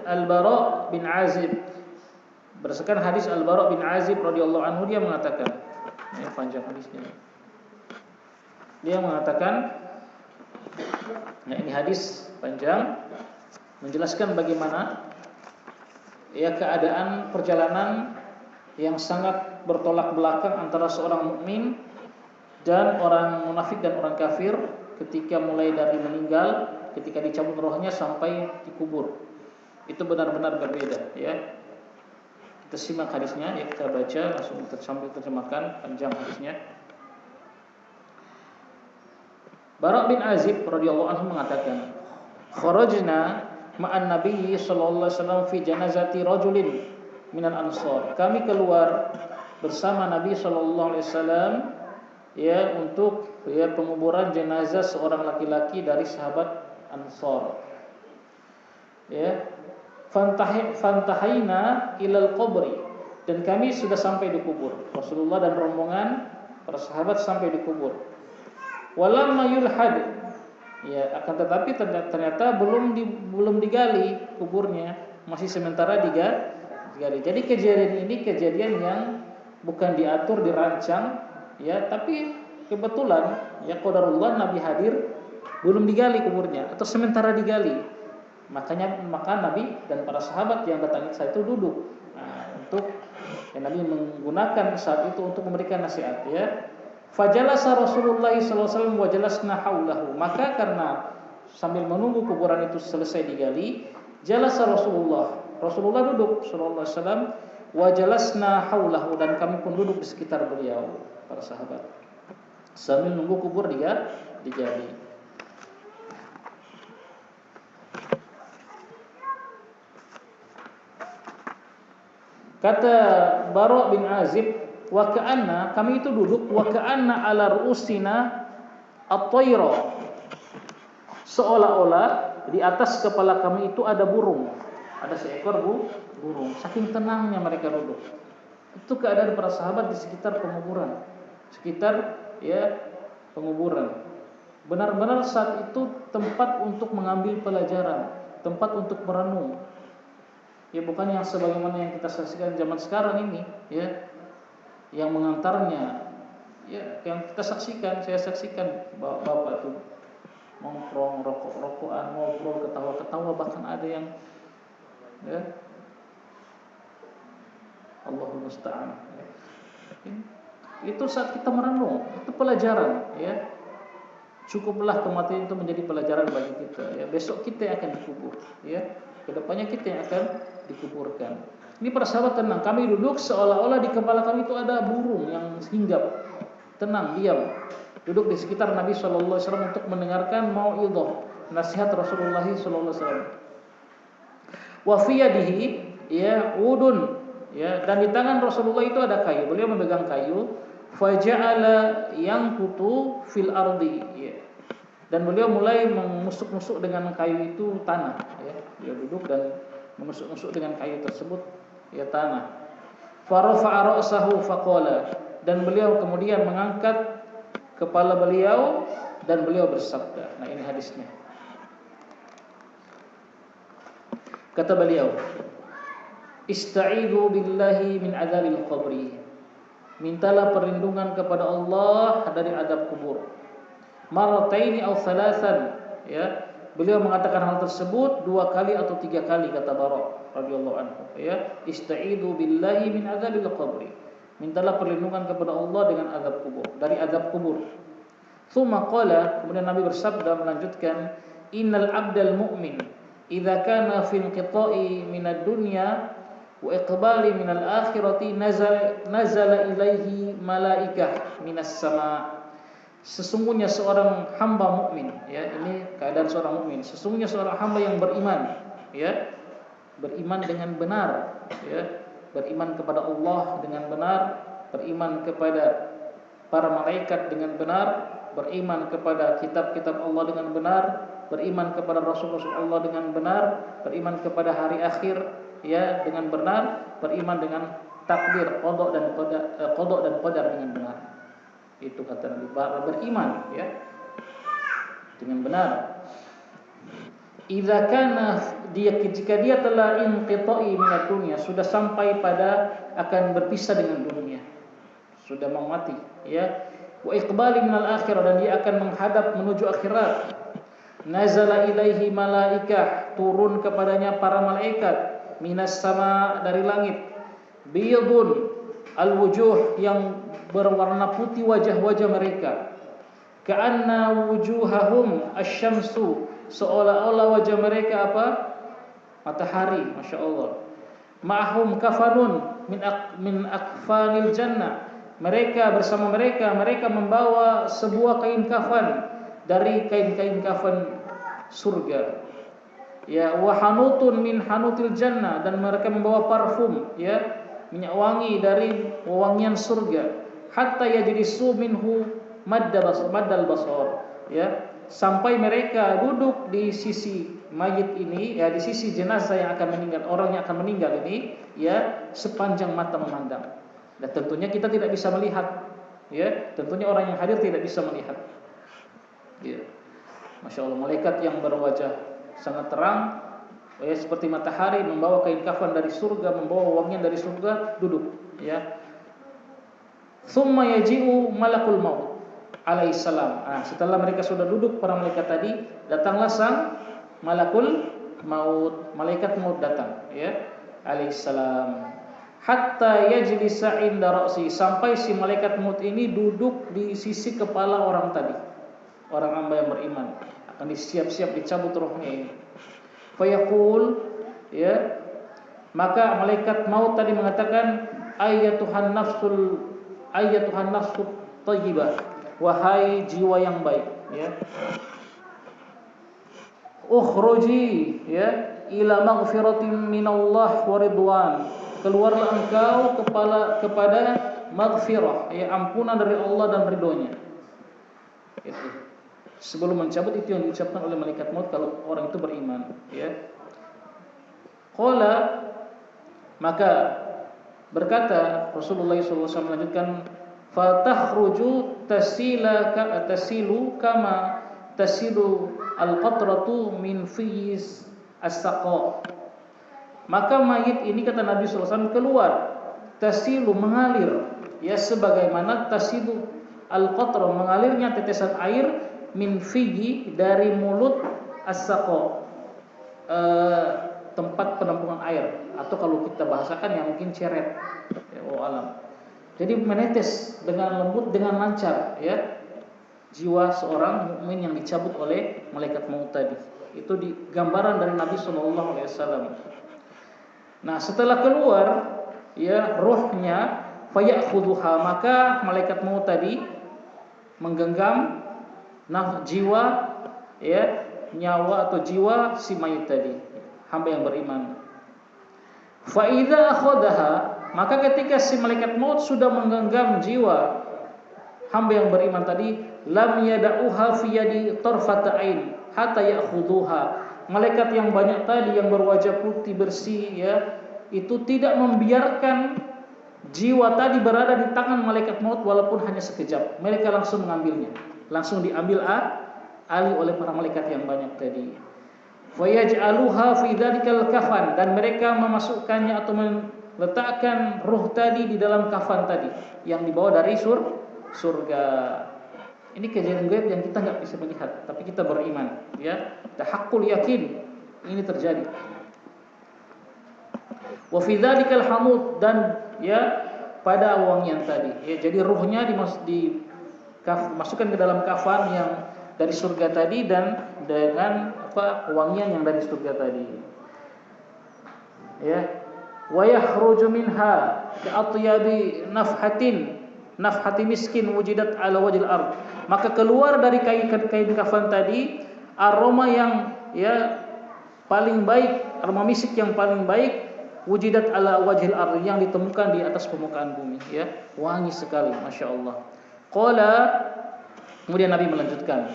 Al-Bara bin Azib, berdasarkan hadis Al-Bara bin Azib radhiyallahu anhu, dia mengatakan, ini panjang hadisnya. Dia mengatakan, nah ini hadis panjang menjelaskan bagaimana ya keadaan perjalanan yang sangat bertolak belakang antara seorang mukmin dan orang munafik dan orang kafir ketika mulai dari meninggal, ketika dicabut rohnya sampai dikubur. Itu benar-benar berbeda ya. Kita simak hadisnya ya, kita baca langsung sambil terjemahkan panjang hadisnya. Bara bin Azib radhiyallahu anhu mengatakan, "Kharajna ma'an Nabi sallallahu alaihi wasallam fi janazati rajulin minal ansar." Kami keluar bersama Nabi sallallahu alaihi wasallam ya untuk ya penguburan jenazah seorang laki-laki dari sahabat Ansar. Ya. Fantahaina ilal qabri, dan kami sudah sampai di kubur. Rasulullah dan rombongan para sahabat sampai di kubur. Walamma yulhad, ya akan tetapi ternyata belum digali kuburnya, masih sementara digali. Jadi kejadian ini kejadian yang bukan diatur, dirancang ya, tapi kebetulan ya qadarullah Nabi hadir, belum digali kuburnya atau sementara digali. Maka Nabi dan para sahabat yang datang saat itu duduk. Nah, untuk ya, Nabi menggunakan saat itu untuk memberikan nasihat ya. Fajalasa Rasulullah sallallahu alaihi wasallam wa jalasna haulahu. Maka karena sambil menunggu kuburan itu selesai digali, jalasa Rasulullah duduk sallallahu alaihi wasallam, wa jalasna haulahu, dan kami pun duduk di sekitar beliau para sahabat sambil nunggu kubur digali. Kata Bara bin Azib, wa ka'anna, kami itu duduk, wa ka'anna ala ru'usina at-tayra, seolah-olah di atas kepala kami itu ada burung, ada seekor burung. Saking tenangnya mereka duduk. Itu keadaan para sahabat di sekitar penguburan, penguburan. Benar-benar saat itu tempat untuk mengambil pelajaran, tempat untuk merenung. Ya bukan yang sebagaimana yang kita saksikan zaman sekarang ini ya, yang mengantarnya ya, yang saya saksikan bapak tuh nongkrong, rokok-rokokan, ngobrol, ketawa-ketawa, bahkan ada yang ya Allahul musta'an ya. Itu saat kita merenung, itu pelajaran ya. Cukuplah kematian itu menjadi pelajaran bagi kita ya. Besok kita yang akan dikubur ya. Kedepannya kita yang akan dikuburkan. Ini para sahabat tenang. Kami duduk seolah-olah di kepala kami itu ada burung yang hinggap. Tenang, diam. Duduk di sekitar Nabi sallallahu alaihi wasallam untuk mendengarkan mau'idhah, nasihat Rasulullah sallallahu alaihi wasallam. Wa fi yadihi ya udun, ya, dan di tangan Rasulullah itu ada kayu. Beliau memegang kayu. Faja'ala yanqutu fil ardi ya. Dan beliau mulai menusuk-nusuk dengan kayu itu tanah ya. Beliau duduk dan menusuk-nusuk dengan kayu tersebut ya tanah. Farafa'a ra'sahu faqala, dan beliau kemudian mengangkat kepala beliau dan beliau bersabda. Nah, ini hadisnya. Kata beliau, "Ista'idu billahi min adzabil qabri." Mintalah perlindungan kepada Allah dari azab kubur. Marrataini aw thalathan ya. Beliau mengatakan hal tersebut 2 kali atau 3 kali, kata Bara radhiyallahu anhu ya. Ista'idu billahi min adzabil qabri. Mintalah perlindungan kepada Allah dengan azab kubur, dari azab kubur. Tsumma qala, kemudian Nabi bersabda melanjutkan, "Innal 'abdal mu'min idza kana fil qita'i minad dunya wa iqbali minal akhirati nazala ilaihi malaikah minas sama." Sesungguhnya seorang hamba mukmin ya, ini keadaan seorang mukmin. Sesungguhnya seorang hamba yang beriman ya, beriman dengan benar ya, beriman kepada Allah dengan benar, beriman kepada para malaikat dengan benar, beriman kepada kitab-kitab Allah dengan benar, beriman kepada rasul-rasul Allah dengan benar, beriman kepada hari akhir ya dengan benar, beriman dengan takdir, qada dan qadar dengan benar. Itu kata Nabi, beriman ya dengan benar. idza kana jika dia telah inqita'i minad dunya, sudah sampai pada akan berpisah dengan dunia, sudah mau mati, ya. Wa iqbali minal akhirah, dan dia akan menghadap menuju akhirat. Nazala ilaihi malaikah, turun kepadanya para malaikat, minas sama, dari langit. Biyadun al-wujuh, yang berwarna putih wajah-wajah mereka. Ka'anna wujuhahum asyamsu, seolah-olah wajah mereka apa? Matahari, Masya Allah. Ma'hum kafanun min akfanil jannah, mereka bersama mereka membawa sebuah kain kafan dari kain-kain kafan surga. Ya, wa hanutun min hanutil jannah, dan mereka membawa parfum, ya, minyak wangi dari wewangian surga. Hatta yajlisu minhu maddal basar, ya, sampai mereka duduk di sisi mayit ini, ya, di sisi jenazah yang akan meninggal, orang yang akan meninggal ini, ya, sepanjang mata memandang. Dan tentunya kita tidak bisa melihat, ya, tentunya orang yang hadir tidak bisa melihat, ya. Masya Allah, malaikat yang berwajah sangat terang, ya, seperti matahari, membawa kain kafan dari surga, membawa wangian dari surga, duduk, ya. Tsumma yaji'u malakul maut alaihissalam. Nah, setelah mereka sudah duduk para malaikat tadi, datanglah sang malakul maut, malaikat maut datang, ya, alaihissalam. Hatta yajlisa inda ra'si, sampai si malaikat maut ini duduk di sisi kepala orang tadi, orang hamba yang beriman, akan disiap-siap dicabut rohnya ini. Fayaqul, ya, maka malaikat maut tadi mengatakan, ayyatuhan nafsul thayyibah, wahai jiwa yang baik, ya, ukhruji, ya, ila maghfiratin minallah wa ridwan, keluarlah engkau kepada maghfirah, ya, ampunan dari Allah dan ridhonya. Itu. Sebelum mencabut, itu yang diucapkan oleh malaikat maut kalau orang itu beriman, ya. Qala, maka berkata Rasulullah SAW melanjutkan, fatakhruju tasilu kama tasilu al-qatratu min fiyis as-saqa. Maka mayit ini, kata Nabi SAW, keluar, tasilu, mengalir, ya, sebagaimana tasilu al-qatra, mengalirnya tetesan air, min fiyi, dari mulut, as-saqa, tempat penampungan air, atau kalau kita bahasakan yang mungkin ceret, ya, alam. Jadi menetes dengan lembut, dengan lancar, ya, jiwa seorang mukmin yang dicabut oleh malaikat maut tadi. Itu di gambaran dari Nabi SAW. Nah, setelah keluar, ya, rohnya, fayakhudhuha, maka malaikat maut tadi menggenggam jiwa, ya, nyawa atau jiwa si mayit tadi, hamba yang beriman. Fa idza akhadha, maka ketika si malaikat maut sudah menggenggam jiwa hamba yang beriman tadi, lam yada'uha fi yadi tarfata ain hatta ya'khudhuha. Malaikat yang banyak tadi, yang berwajah putih bersih, ya, itu tidak membiarkan jiwa tadi berada di tangan malaikat maut walaupun hanya sekejap. Mereka langsung mengambilnya, langsung diambil alih oleh para malaikat yang banyak tadi. Fayaj'aluha fi dzalikal kafan, dan mereka memasukkannya atau meletakkan ruh tadi di dalam kafan tadi yang dibawa dari surga. Ini kejadian gaib yang kita nggak bisa melihat, tapi kita beriman, ya, kita hakul yakin ini terjadi. Wa fi dzalikal hamud, dan, ya, pada wangian tadi, ya, jadi ruhnya dimasukkan ke dalam kafan yang dari surga tadi, dan dengan wangian yang dari surga tadi, ya. Wa yakhruju minha bi atyabi nafhati miskin wujidat ala wajhil ard, maka keluar dari kain kafan tadi aroma yang, ya, paling baik, aroma misik yang paling baik, wujidat ala wajhil ard, yang ditemukan di atas permukaan bumi, ya, wangi sekali, Masya Allah. Qala, kemudian Nabi melanjutkan,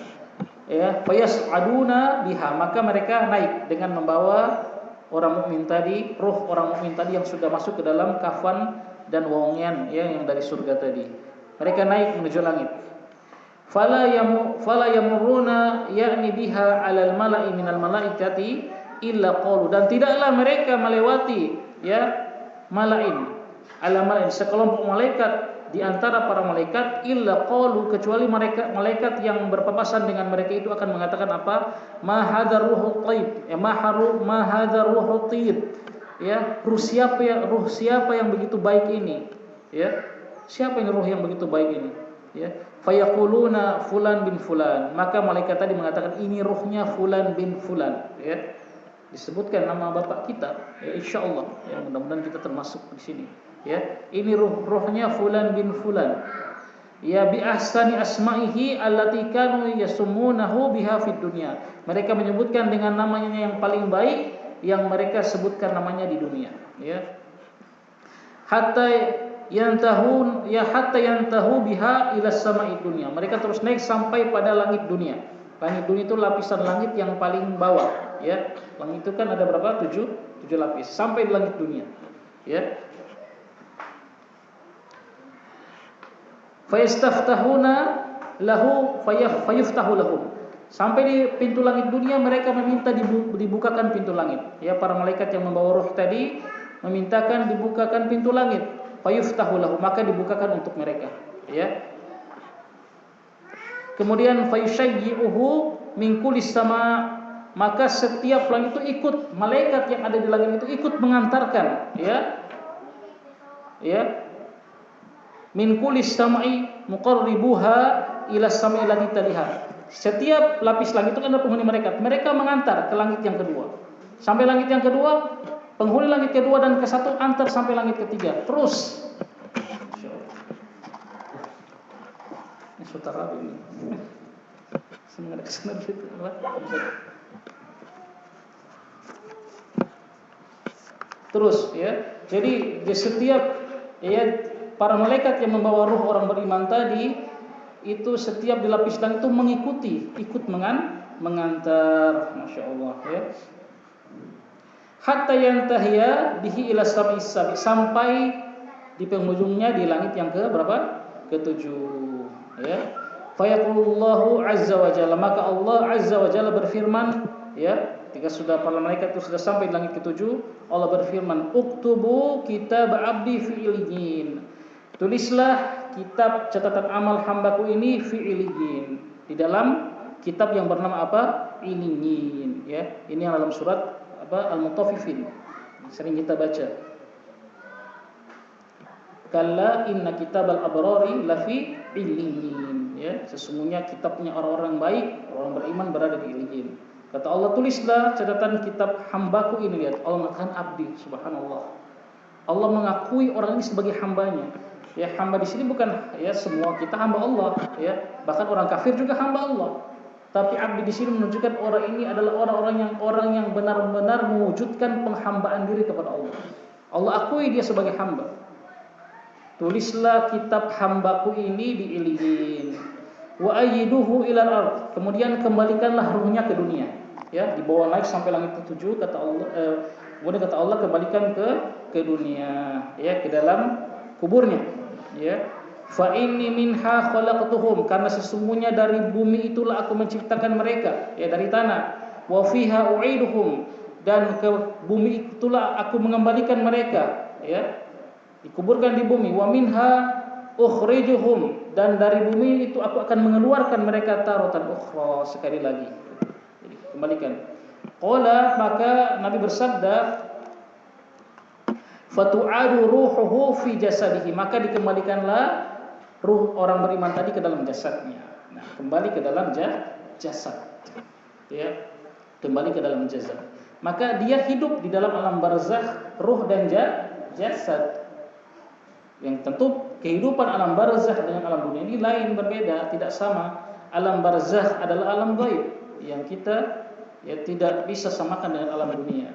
ya, fayas'aduna biha, maka mereka naik dengan membawa orang mukmin tadi, ruh orang mukmin tadi yang sudah masuk ke dalam kafan dan wangian, ya, yang dari surga tadi. Mereka naik menuju langit. fala yamuruna ya'ni biha 'alal mala'i minal malaikati illa qalu, dan tidaklah mereka melewati mala'in, ala mala'in, sekelompok malaikat di antara para malaikat, illa qalu, kecuali malaikat yang berpapasan dengan mereka itu akan mengatakan apa? Ma hadzal ruhut thayyib, ma hadzal ruhut thayyib, ruh siapa yang begitu baik ini, siapa yang ruh yang begitu baik ini, fayaquluna fulan bin fulan, maka malaikat tadi mengatakan ini ruhnya fulan bin fulan, disebutkan nama bapak kita, insyaallah, mudah-mudahan kita termasuk di sini, ini ruhnya fulan bin fulan, bi ahsani asma'ihi allati kanu yasumunahu biha fid dunya, mereka menyebutkan dengan namanya yang paling baik yang mereka sebutkan namanya di dunia, hatta yantahu biha ila sama'i dunya, mereka terus naik sampai pada langit dunia. Langit dunia itu lapisan langit yang paling bawah, langit itu kan ada berapa? 7 lapis sampai di langit dunia, fayastaftahuna lahu fayuftahu lahum, sampai di pintu langit dunia mereka meminta dibukakan pintu langit, para malaikat yang membawa ruh tadi memintakan dibukakan pintu langit, fayuftahu lahum, maka dibukakan untuk mereka, kemudian fayushayyi'uhu min kulli sama', maka setiap langit itu ikut, malaikat yang ada di langit itu ikut mengantarkan, min kulli sama'i muqarribuha ila sama'i allati taliha, setiap lapis langit itu kan ada penghuni mereka mengantar ke langit yang kedua, sampai langit yang kedua, penghuni langit kedua dan ke satu antar sampai langit ketiga, terus. Ini saudara ini. Senang ada kesana gitu, terus, jadi di setiap para malaikat yang membawa ruh orang beriman tadi itu setiap di lapis langit itu mengikuti, ikut mengantar, masya Allah, hatta yantahiya bihi ila sama'is sabi, sampai di penghujungnya di langit yang ke berapa? Ke-7, Fayaqulullahu azza wa jalla, maka Allah azza wa jalla berfirman, ketika sudah para malaikat itu sudah sampai di langit ke-7, Allah berfirman, uktubu kitab abdi fi illiyin, tulislah kitab catatan amal hambaku ini fi illiyin, di dalam kitab yang bernama apa? Illiyin, ini yang dalam surat Al-Mutaffifin sering kita baca. Kalla inna kitabal abrari lafi illiyin, sesungguhnya kitabnya orang-orang baik, orang beriman berada di illiyin. Kata Allah, tulislah catatan kitab hambaku ini, lihat Allah mengatakan abdi, subhanallah. Allah mengakui orang ini sebagai hambanya. Hamba di sini bukan semua kita hamba Allah, bahkan orang kafir juga hamba Allah. Tapi abdi di sini menunjukkan orang ini adalah orang yang benar-benar mewujudkan penghambaan diri kepada Allah. Allah akui dia sebagai hamba. Tulislah kitab hambaku ini di illiyin. Wa ayyiduhu ilal ard, kemudian kembalikanlah ruhnya ke dunia, dibawa naik sampai langit ke-7, kata Allah. Kemudian kata Allah, kembalikan ke dunia, ke dalam kuburnya, fa inni minha khalaqtuhum, karena sesungguhnya dari bumi itulah aku menciptakan mereka, dari tanah. Wa fiha u'iduhum, dan ke bumi itulah aku mengembalikan mereka, dikuburkan di bumi. Wa minha ukhrijuhum, dan dari bumi itu aku akan mengeluarkan mereka taratan ukhra, sekali lagi. Jadi kembalikan. Qala, maka Nabi bersabda, fatu'adu ruhuhu fi jasadihi, maka dikembalikanlah ruh orang beriman tadi ke dalam jasadnya. Nah, kembali ke dalam jasad. Kembali ke dalam jasad. Maka dia hidup di dalam alam barzakh, ruh dan jasad. Yang tentu kehidupan alam barzakh dengan alam dunia ini lain, berbeda, tidak sama. Alam barzakh adalah alam gaib yang kita tidak bisa samakan dengan alam dunia.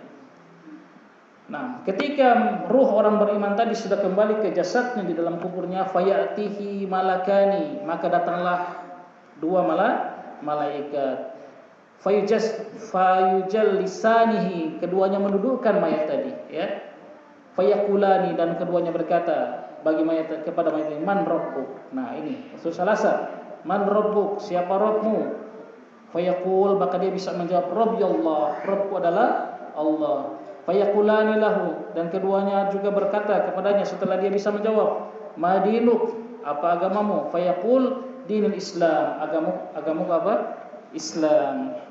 Nah, ketika ruh orang beriman tadi sudah kembali ke jasadnya di dalam kuburnya, fayatihi malakani, maka datanglah dua malaikat. Fayujallisanihi, keduanya mendudukkan mayat tadi, Fayakulani, dan keduanya berkata bagi mayat, kepada mayat ini, man rabbuk. Nah, ini usul salasa, Man rabbuk? Siapa Rabbmu? Fayaqul, maka dia bisa menjawab, Rabbi Allah, Rabbku adalah Allah. Fayaqulani lahu, dan keduanya juga berkata kepadanya setelah dia bisa menjawab, Ma dinuk? Apa agamamu? Fayaqul, dinul Islam. Agamamu apa? Islam.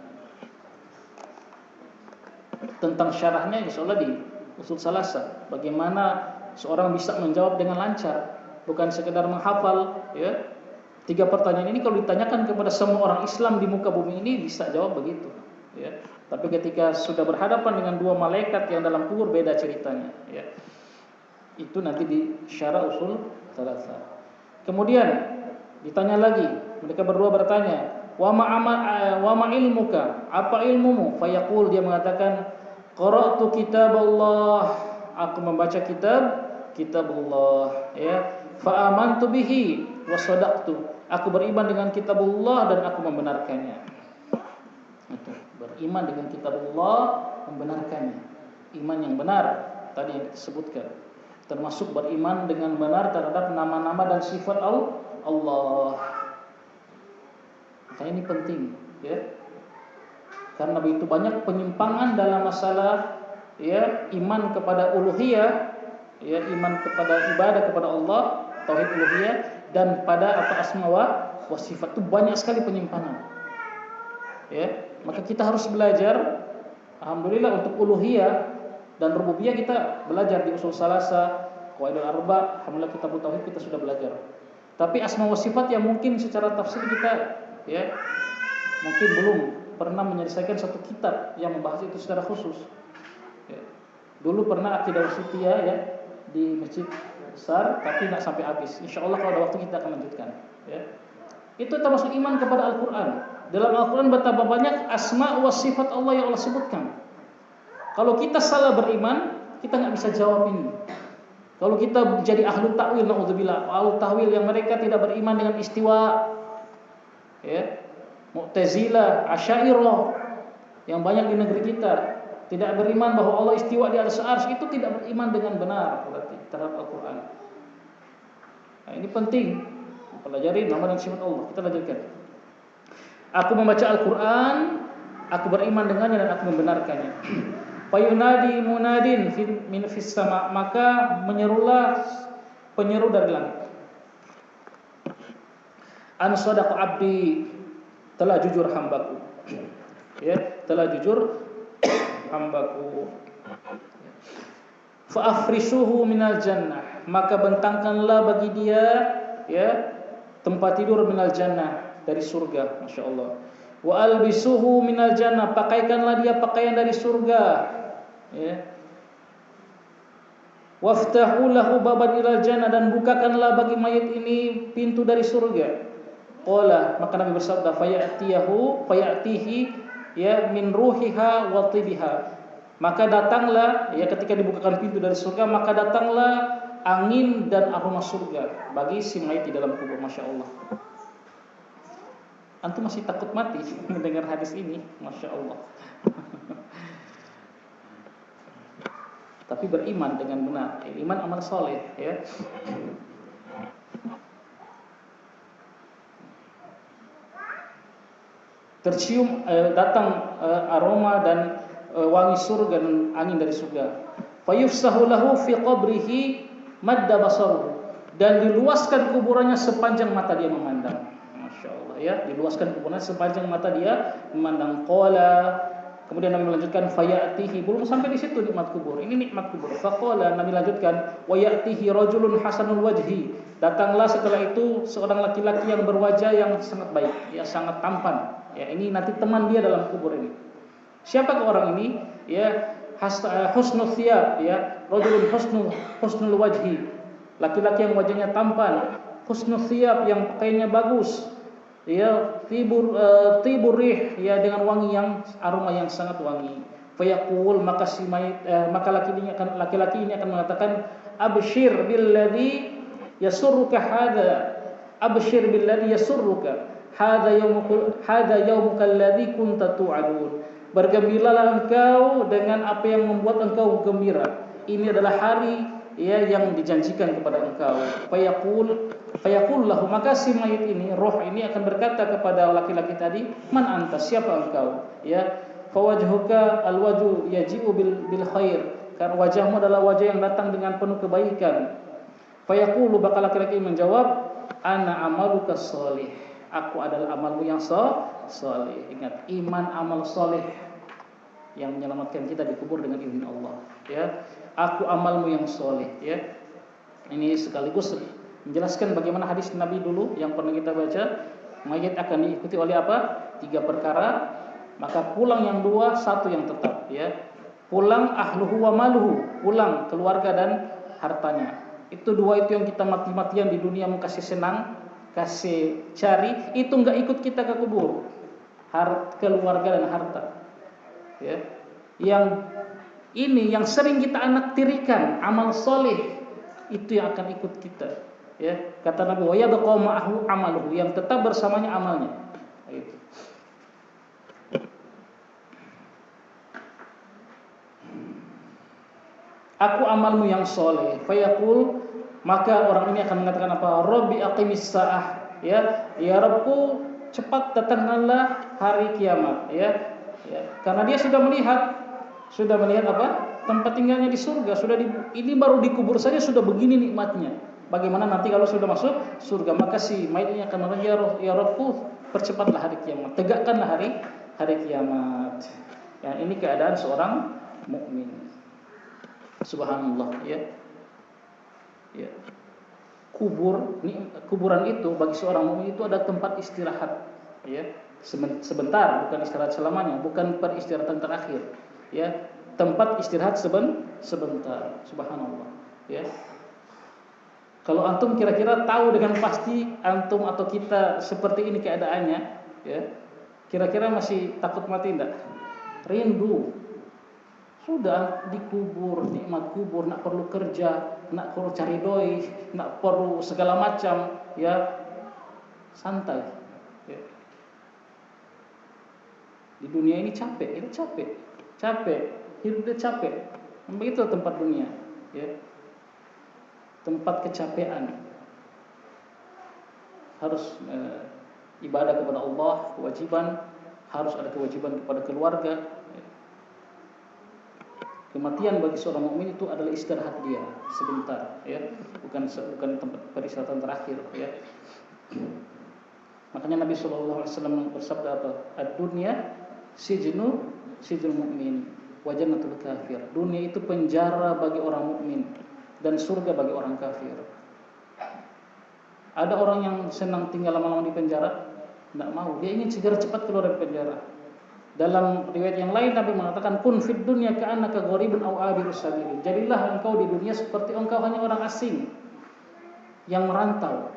Tentang syarahnya insyaallah di usul salasa, bagaimana seorang bisa menjawab dengan lancar, bukan sekedar menghafal, ya. 3 pertanyaan ini kalau ditanyakan kepada semua orang Islam di muka bumi ini bisa jawab begitu, ya. Tapi ketika sudah berhadapan dengan 2 malaikat yang dalam kubur, beda ceritanya, ya. Itu nanti di syarah usul salasa. Kemudian ditanya lagi, mereka berdua bertanya, wa ma ilmuka? Apa ilmumu? Fayaqul, dia mengatakan, qara'tu kitaballah, aku membaca kitab Allah, ya. Fa amantu bihi wa sadaqtu, aku beriman dengan kitabullah dan aku membenarkannya. Itu, beriman dengan kitabullah, membenarkannya. Iman yang benar tadi yang disebutkan, termasuk beriman dengan benar terhadap nama-nama dan sifat Allah. Makanya ini penting, ya. Karena begitu banyak penyimpangan dalam masalah, ya, iman kepada uluhiyah, ya, iman kepada ibadah kepada Allah, tauhid uluhiyah, dan pada asma wa sifat, itu banyak sekali penyimpangan. Ya, maka kita harus belajar, alhamdulillah, untuk uluhiyah dan rububiyah kita belajar di usul salasa, qawaidul arba, alhamdulillah kitab tauhid kita sudah belajar. Tapi asma wa sifat yang mungkin secara tafsir kita, ya, mungkin belum pernah menyelesaikan satu kitab yang membahas itu secara khusus. Ya. Dulu pernah akidah wasitiyah, ya, di masjid besar, tapi nggak sampai habis. Insyaallah kalau ada waktu kita akan lanjutkan, ya. Itu termasuk iman kepada Al-Quran. Dalam Al-Quran betapa banyak asma wa sifat Allah yang Allah sebutkan. Kalau kita salah beriman, kita nggak bisa jawab ini. Kalau kita jadi ahlu ta'wil, na'udzubillah, ahlu ta'wil yang mereka tidak beriman dengan istiwa, ya, Mu'tazilah, Asy'ariyah yang banyak di negeri kita, tidak beriman bahwa Allah istiwa di atas arsy, itu tidak beriman dengan benar berarti terhadap Al-Quran. Nah, ini penting pelajari nama dan sifat Allah. Kita lanjutkan. Aku membaca Al-Quran, aku beriman dengannya dan aku membenarkannya. Fayunadi munadin min fis sama, maka menyerulah penyeru dari langit. An sadaqa abdi, telah jujur hambaku. Ya, telah jujur hambaku. Fa afrisuhu minal jannah, maka bentangkanlah bagi dia, ya, tempat tidur minal jannah, dari surga, Masya Allah. Wa albisuhu minal jannah, pakaikanlah dia pakaian dari surga, ya. Waftahu lahu baban ilal jannah, dan bukakanlah bagi mayit ini pintu dari surga. Qala, maka Nabi bersabda, fayatihi, ya, min ruhiha wa tibiha, maka datanglah, ya, ketika dibukakan pintu dari surga, maka datanglah angin dan aroma surga bagi si mayit di dalam kubur. Masya Allah. Antum masih takut mati mendengar hadis ini, Masya Allah. Tapi beriman dengan benar, iman amal soleh, ya. Tercium, datang aroma dan wangi surga dan angin dari surga. Fayufsahu lahu fi qabrihi madda basaruhu, dan diluaskan kuburannya sepanjang mata dia memandang. Masya Allah, ya, diluaskan kuburannya sepanjang mata dia memandang. Qala, kemudian Nabi melanjutkan, fayatihi, belum sampai di situ nikmat kubur. Ini nikmat kubur. Faqala, Nabi lanjutkan, wa yatihi rajulun hasanul wajhi, datanglah setelah itu seorang laki-laki yang berwajah yang sangat baik, ya, sangat tampan. Ya, ini nanti teman dia dalam kubur ini. Siapa orang ini? Ya, husnul thiyab, ya, rajulun husnul wajhi, laki-laki yang wajahnya tampan, husnul thiyab, yang pakaiannya bagus, ya, tibur rih, ya, dengan wangi yang aroma yang sangat wangi. Fayaqul, maka si mayit, maka laki-laki ini akan mengatakan, abshir billadzi yasurruka hada, abshir billadzi yasurruka hada yaumuka alladzi kunta tu'adun, bergembiralah engkau dengan apa yang membuat engkau gembira. Ini adalah hari ya yang dijanjikan kepada engkau. Fayaqul lahu, maka si mayit ini, roh ini akan berkata kepada laki-laki tadi, man anta, siapa engkau? Ya, fawajhuka alwaju yaji'u bil khair, karena wajahmu adalah wajah yang datang dengan penuh kebaikan. Fayaqulu, maka laki-laki menjawab, ana amaluka sholih, aku adalah amalmu yang sholih. Ingat, iman amal sholih yang menyelamatkan kita dikubur dengan izin Allah. Ya, aku amalmu yang sholih. Ya, ini sekaligus menjelaskan bagaimana hadis Nabi dulu yang pernah kita baca, mayit akan diikuti oleh apa? 3 perkara, maka pulang yang 2, 1 yang tetap. Ya, pulang ahluhu wa maluhu, pulang keluarga dan hartanya. Itu 2 itu yang kita mati-matian di dunia mau kasih senang, kasih cari, itu enggak ikut kita ke kubur. Keluarga dan harta. Ya. Yang ini yang sering kita anak tirikan, amal soleh itu yang akan ikut kita. Ya, kata Nabi, wa yabqa ma'ahu amaluhu, yang tetap bersamanya amalnya. Itu. Aku amalmu yang soleh. Fayaqul, maka orang ini akan mengatakan apa? Rabbi aqimis sa'ah. Ya, ya Rabbku, cepat datangkanlah hari kiamat. Ya, ya. Karena dia sudah melihat apa? Tempat tinggalnya di surga. Ini baru dikubur saja sudah begini nikmatnya. Bagaimana nanti kalau sudah masuk surga? Maka si mayit ini akan mengatakan, ya Rabbku, percepatlah hari kiamat. Tegakkanlah hari kiamat. Ya, ini keadaan seorang mukmin. Subhanallah, ya. Ya. Kuburan itu bagi seorang mukmin itu ada tempat istirahat, ya. Sebentar, bukan istirahat selamanya, bukan peristirahatan terakhir, ya. Tempat istirahat sebentar. Subhanallah, ya. Kalau antum kira-kira tahu dengan pasti antum atau kita seperti ini keadaannya, ya. Kira-kira masih takut mati enggak? Rindu. Sudah dikubur, nikmat kubur, nak perlu kerja, nak perlu cari doi, nak perlu segala macam, ya, santai. Ya. Di dunia ini capek, hidupnya capek. Begitu tempat dunia, ya. Tempat kecapean. Harus ibadah kepada Allah, kewajiban, harus ada kewajiban kepada keluarga. Ya. Kematian bagi seorang mukmin itu adalah istirahat dia sebentar, ya, bukan tempat peristirahatan terakhir, ya. Makanya Nabi SAW bersabda apa? Ad-dunya sijnul mukmin wa jannatul kafir. Dunia itu penjara bagi orang mukmin dan surga bagi orang kafir. Ada orang yang senang tinggal lama-lama di penjara? Tidak mau. Dia ingin segera cepat keluar dari penjara. Dalam riwayat yang lain Nabi mengatakan, kun fid dunya ka'annaka gharibun aw abirus sabil. Jadilah engkau di dunia seperti engkau hanya orang asing yang merantau.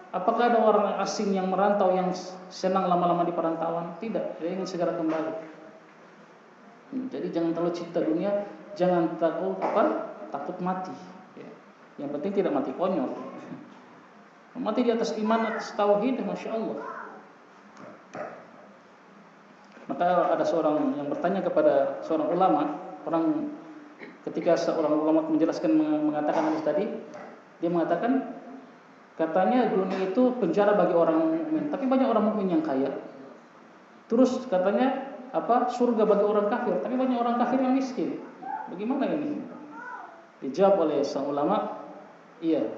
Apakah ada orang asing yang merantau yang senang lama-lama di perantauan? Tidak, dia ingin segera kembali. Jadi jangan terlalu cinta dunia, jangan takut mati. Ya. Yang penting tidak mati konyol. Mati di atas iman, atas tauhid, masya Allah. Maka ada seorang yang bertanya kepada seorang ulama, ketika seorang ulama menjelaskan mengatakan hadis tadi, dia mengatakan, katanya dunia itu penjara bagi orang mukmin, tapi banyak orang mukmin yang kaya. Terus katanya surga bagi orang kafir, tapi banyak orang kafir yang miskin. Bagaimana ini? Dijawab oleh sang ulama, iya.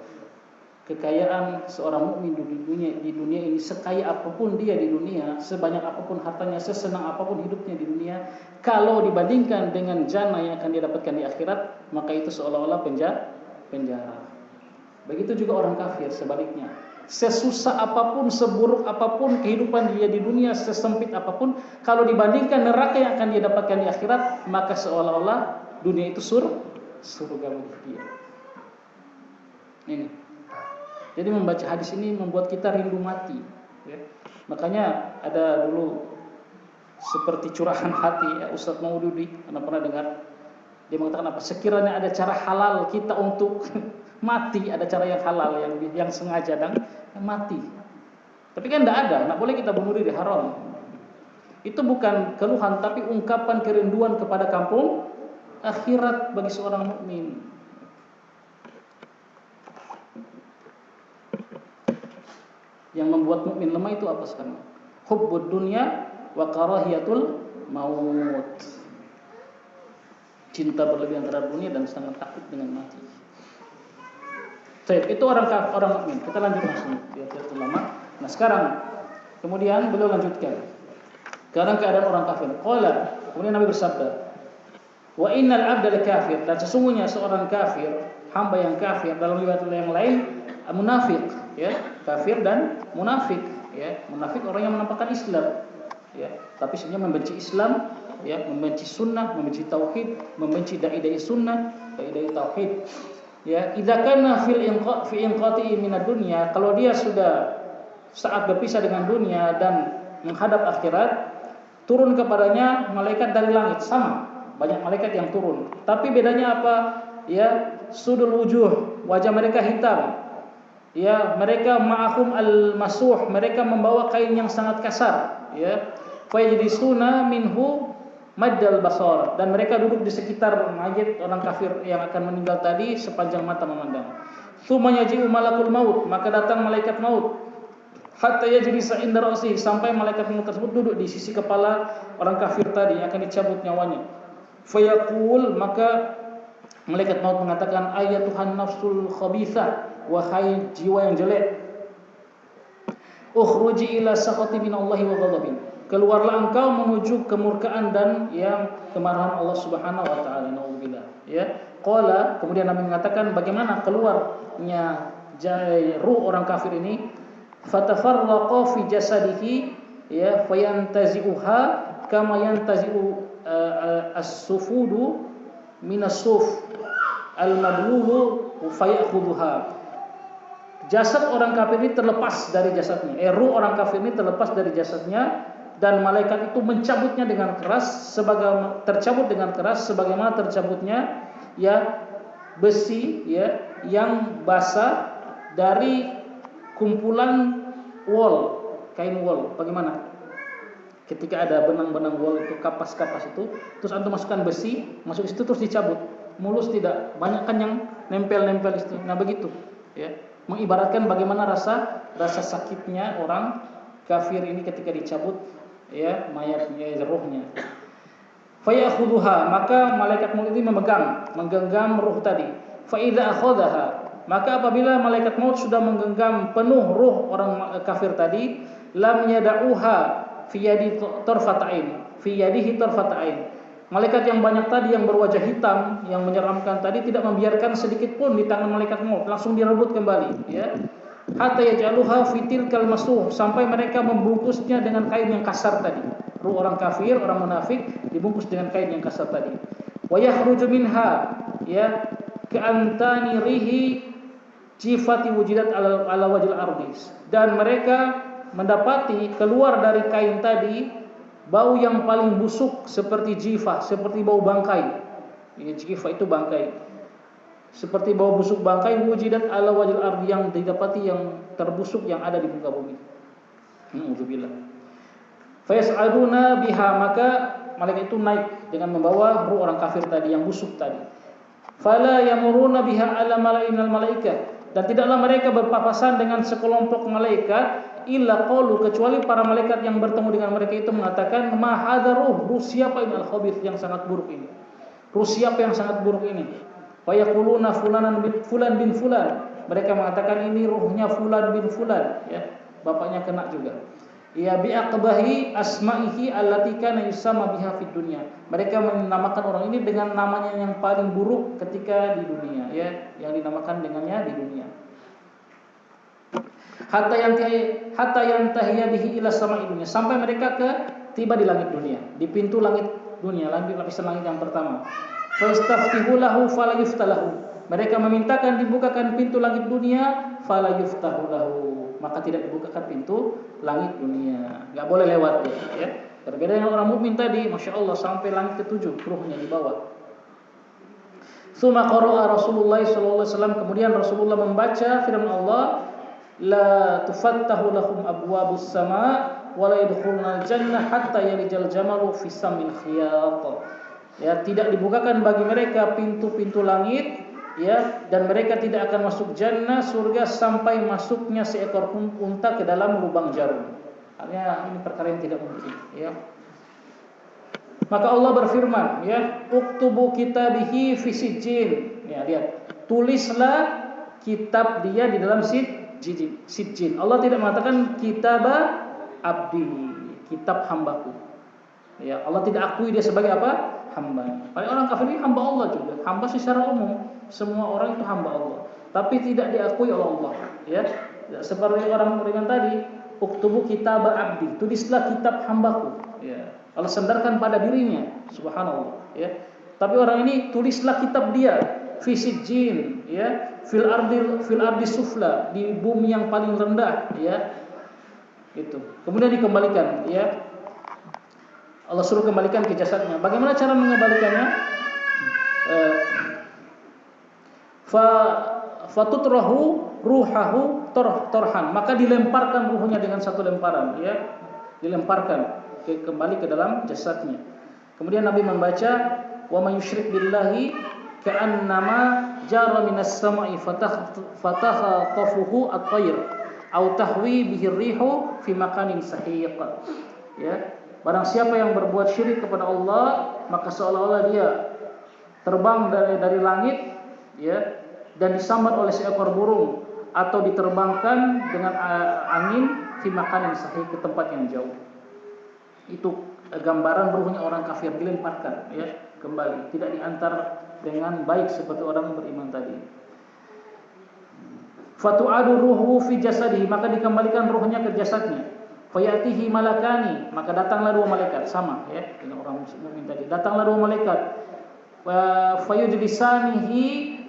Kekayaan seorang mukmin di dunia ini, sekaya apapun dia di dunia, sebanyak apapun hartanya, sesenang apapun hidupnya di dunia, kalau dibandingkan dengan jannah yang akan dia dapatkan di akhirat, maka itu seolah-olah penjara. Begitu juga orang kafir sebaliknya. Sesusah apapun, seburuk apapun kehidupan dia di dunia, sesempit apapun, kalau dibandingkan neraka yang akan dia dapatkan di akhirat, maka seolah-olah dunia itu surga bagi dia. Ini. Jadi membaca hadis ini membuat kita rindu mati, ya. Makanya ada dulu seperti curahan hati, ya, Ustadz Maududi, Anda pernah dengar? Dia mengatakan apa? Sekiranya ada cara halal kita untuk mati, ada cara yang halal yang sengaja dan mati. Tapi kan tidak ada, tidak boleh kita bunuh diri, haram. Itu bukan keluhan, tapi ungkapan kerinduan kepada kampung akhirat bagi seorang mukmin. Yang membuat mukmin lemah itu apa sekarang? Hubbud dunya wa karahiyatul maut. Cinta berlebihan terhadap dunia dan sangat takut dengan mati. Baik, itu orang mukmin. Kita lanjut langsung biar tidak lama. Nah, sekarang kemudian beliau lanjutkan. Sekarang keadaan orang kafir. Qala, kemudian Nabi bersabda, "Wa innal 'abdal kafir," dan sesungguhnya seorang kafir, hamba yang kafir dalam riwayat yang lain munafik, ya, kafir dan munafik, ya. Munafik orang yang menampakkan Islam, ya, tapi sebenarnya membenci Islam, ya, membenci sunnah, membenci tauhid, membenci dai-dai sunnah, dai-dai tauhid. Ya, idza kana fi inqati minad dunya, kalau dia sudah saat berpisah dengan dunia dan menghadap akhirat, turun kepadanya malaikat dari langit, sama, banyak malaikat yang turun. Tapi bedanya apa? Ya, sudul wujuh, wajah mereka hitam. Ya, mereka ma'ahum al-masuh, mereka membawa kain yang sangat kasar, ya. Fa yajlisuna minhu maddal basar, dan mereka duduk di sekitar mayit orang kafir yang akan meninggal tadi sepanjang mata memandang. Tsumma yaji'u malakul maut, maka datang malaikat maut. Hatta yajlisa inda ra'sihi, sampai malaikat maut tersebut duduk di sisi kepala orang kafir tadi yang akan dicabut nyawanya. Fa yaqul, maka malaikat maut mengatakan, ayatuhan nafsul khabithah, wahai jiwa yang jelek, ukhruji ila sakhati minallahi wa ghadabin, keluarlah engkau menuju kemurkaan dan yang kemarahan Allah Subhanahu wa taala. Nauzubillah. Ya. Qala, kemudian Nabi mengatakan bagaimana keluarnya ruh orang kafir ini? Fatafarraqa fi jasadihi, ya, fayantazi'uha kama yantazi'u as-sufudu minas-suf al-mablulu fayakhudhuha. Jasad orang kafir ini terlepas dari jasadnya. Ruh orang kafir ini terlepas dari jasadnya, dan malaikat itu mencabutnya dengan keras, tercabut dengan keras sebagaimana tercabutnya, ya, besi, ya, yang basah dari kumpulan wol, kain wol. Bagaimana? Ketika ada benang-benang wol itu, kapas-kapas itu, terus antum masukkan besi, masuk situ terus dicabut. Mulus tidak, banyak kan yang nempel-nempel itu. Nah, begitu, ya. Mengibaratkan bagaimana rasa sakitnya orang kafir ini ketika dicabut, ya, mayatnya, ruhnya. Fayakhudhuha, maka malaikat maut ini menggenggam ruh tadi. Fa idza akhadhaha, maka apabila malaikat maut sudah menggenggam penuh ruh orang kafir tadi, lam yada'uha fi yadi tarfata'in, malaikat yang banyak tadi yang berwajah hitam yang menyeramkan tadi tidak membiarkan sedikit pun di tangan malaikat maut, langsung direbut kembali, ya. Hatta yaj'aluha fi tilkal masuh, sampai mereka membungkusnya dengan kain yang kasar tadi. Ruh orang kafir, orang munafik dibungkus dengan kain yang kasar tadi. Wa yakhruju minha, ya, ka'antani rihi jifati wujidat ala wajhil ardi, dan mereka mendapati keluar dari kain tadi bau yang paling busuk seperti jifah, seperti bau bangkai. Ya, jifah itu bangkai. Seperti bau busuk bangkai, wujidat ala wajhil ardi, yang didapati yang terbusuk yang ada di muka bumi. Alhamdulillah. Fa yas'aduna biha, maka malaikat itu naik dengan membawa ruh orang kafir tadi yang busuk tadi. Fala yamuruna biha ala malainal malaika, dan tidaklah mereka berpapasan dengan sekelompok malaikat, illa qalu, kecuali para malaikat yang bertemu dengan mereka itu mengatakan, ma hadza ruh siapa ini al-khabith, yang sangat buruk ini. Ruh siapa yang sangat buruk ini? Wa yaquluna fulan bin fulan, mereka mengatakan ini ruhnya fulan bin fulan, ya, bapaknya kena juga. Ya, bi aqbahi asma'ihi allati kana yusama biha fid dunya, mereka menamakan orang ini dengan namanya yang paling buruk ketika di dunia, ya, yang dinamakan dengannya di dunia. Hatta yantahiya bihi ila sama'i dunya, sampai mereka tiba di langit dunia, di pintu langit dunia, lapisan langit yang pertama. Fastaftihu lahu fala yuftalahu, mereka memintakan dibukakan pintu langit dunia, fala yuftahu lahu, maka tidak dibukakan pintu langit dunia, enggak boleh lewat dia, ya. Berbeda dengan orang mukmin tadi, Masya Allah, sampai langit ke-7 ruhnya dibawa. Tsumma qara'a Rasulullah sallallahu alaihi wasallam, kemudian Rasulullah membaca firman Allah, la tufattahu lahum abwabus sama wa la yadkhulunal jannah hatta yalijal jamalu fi samil khiyat. Ya, tidak dibukakan bagi mereka pintu-pintu langit ya, dan mereka tidak akan masuk jannah surga sampai masuknya seekor unta ke dalam lubang jarum. Artinya ini perkara yang tidak mungkin, ya. Maka Allah berfirman, ya, uktubu kitabihi fi sijjin. Ya, lihat. Tulislah kitab dia di dalam sijjin. Allah tidak mengatakan kitaba abdi, kitab hambaku. Ya, Allah tidak akui dia sebagai apa? Hamba. Paling orang kafir ini hamba Allah juga. Hamba secara umum, semua orang itu hamba Allah. Tapi tidak diakui oleh Allah, ya. Seperti orang beriman tadi, uktubu kitaba abdi, tulislah kitab hambaku. Ya. Allah sandarkan pada dirinya, subhanallah, ya. Tapi orang ini tulislah kitab dia fi sijjin, ya, fil ardi sufla, di bumi yang paling rendah, ya. Itu. Kemudian dikembalikan, ya. Allah suruh kembalikan ke jasadnya. Bagaimana cara mengembalikannya? Fatutrahu ruhahu torhan, maka dilemparkan ruhnya dengan satu lemparan, ya. Dilemparkan kembali ke dalam jasadnya. Kemudian Nabi membaca, wa may yusyrik billahi ka'annama jara minas sama'i fatakhatafuhu at-tayr aw tahwi bihi ar-rihu fi makanin sahiq. Ya, barang siapa yang berbuat syirik kepada Allah, maka seolah-olah dia terbang dari langit, ya, dan disambar oleh seekor burung atau diterbangkan dengan angin fi makanin sahih, ke tempat yang jauh. Itu gambaran ruhnya orang kafir dilemparkan, ya, kembali, tidak diantar dengan baik seperti orang beriman tadi. Fatu'adu ruhu fi jasadihi, maka dikembalikan ruhnya ke jasadnya. Fayatihi malakani, maka datanglah dua malaikat, sama, ya, dengan orang mukmin tadi. Datanglah dua malaikat. Fayujlisanihi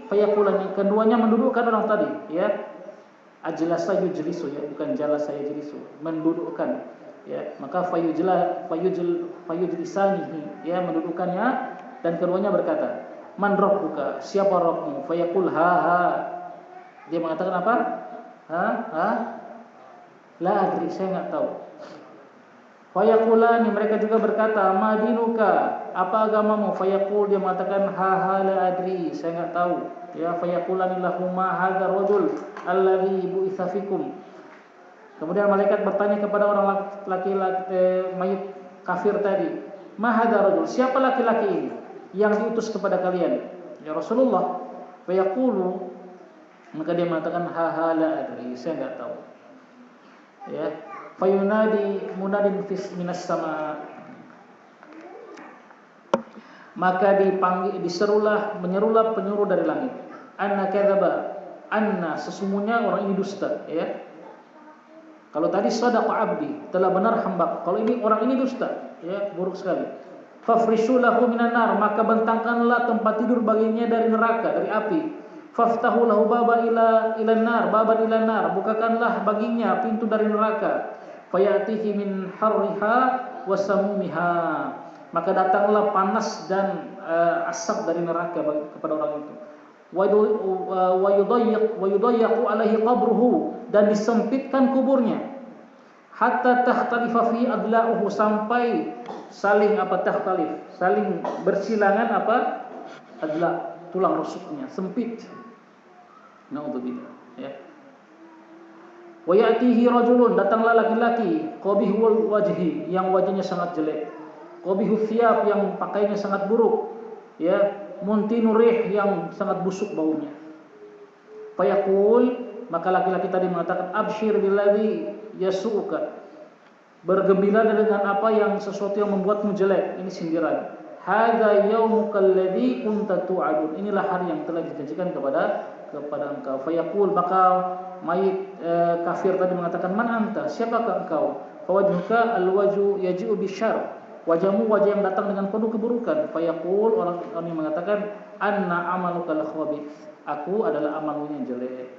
fayaqulan, yang keduanya mendudukkan orang tadi, ya. Ajlasa yujlisu, ya, bukan jalasa yajlisu, mendudukkan. Ya, maka fayujlisanihi, ya, mendudukkannya, dan keduanya berkata, man rabbuka, siapa Rabbmu? Fayaqul ha. Dia mengatakan apa? Ha? La adri, saya enggak tahu. Fayaqulani, mereka juga berkata, madinuka, apa agamamu? Fayaqul, dia mengatakan ha la adri, saya enggak tahu. Ya, fayaqulani lahumma hadzal rajul alladzi bu'itsa fikum. Kemudian malaikat bertanya kepada orang laki-laki mayit kafir tadi, ma hadzal rajul, siapa laki-laki ini yang diutus kepada kalian? Ya Rasulullah. Fayaqulu, maka dia mengatakan ha la adri, saya enggak tahu. Ya, fayunadi munadin minas sama, maka menyerulah penyuruh dari langit, anna kadzaba, anna, sesungguhnya orang ini dusta, ya. Kalau tadi sadaqa abdi, telah benar hamba. Kalau ini orang ini dusta, ya, buruk sekali. Fafrishu lahu minan nar, maka bentangkanlah tempat tidur baginya dari neraka, dari api. Faftahu lahu baban ilan nar, bukakanlah baginya pintu dari neraka. Fayatihi min harriha wa samumiha, maka datanglah panas dan asap dari neraka kepada orang itu. Wa yudayyaqu alaihi qabruhu, dan disempitkan kuburnya. Hatta takhtalifa fi adla'uhu, sampai saling bersilangan adla, tulang rusuknya sempit. Naudzubillah, ya. Wa ya'tihi rajulun, datanglah laki-laki, qabihul wajhi, yang wajahnya sangat jelek, qabihul thiyab, yang pakaiannya sangat buruk, ya, muntinur rih, yang sangat busuk baunya. Fayaqul, maka laki-laki tadi mengatakan, absyir billadzi yasu'uka, bergembira dengan apa yang sesuatu yang membuatmu jelek. Ini sindiran. Hadza yaumukal ladzi kunta tu'adun, inilah hari yang telah dijanjikan kepada engkau. Fayaqul, maka mayit kafir tadi mengatakan, man anta, siapakah engkau? Fawajhuka alwaju yaji'u bisyarr, wajahmu wajah yang datang dengan penuh keburukan. Fayaqul, orang ini mengatakan, anna amalukal khabith, aku adalah amalmu yang jelek.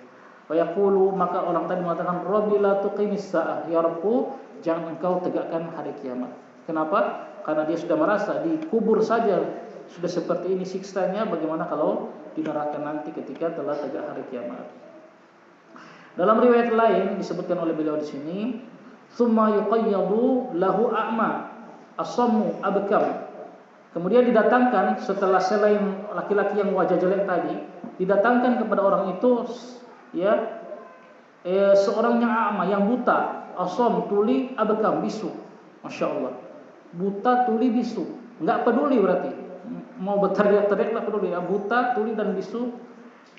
Fayaqulu, maka orang tadi mengatakan, rabbi la tuqimis sa'ah, ya Rabbku, jangan engkau tegakkan hari kiamat. Kenapa? Karena dia sudah merasa dikubur saja sudah seperti ini siksanya, bagaimana kalau di neraka nanti ketika telah tegak hari kiamat. Dalam riwayat lain disebutkan oleh beliau di sini, summa yuqayyadu lahu a'ma asammu abkam, Kemudian didatangkan setelah selain laki-laki yang wajah jelek tadi, didatangkan kepada orang itu ya seorang yang a'ma, yang buta, asom, tuli, abekam, bisu. Masya Allah. Buta, tuli, bisu. Enggak peduli berarti. Mau berteriak-teriak enggak peduli. Ya, buta, tuli dan bisu.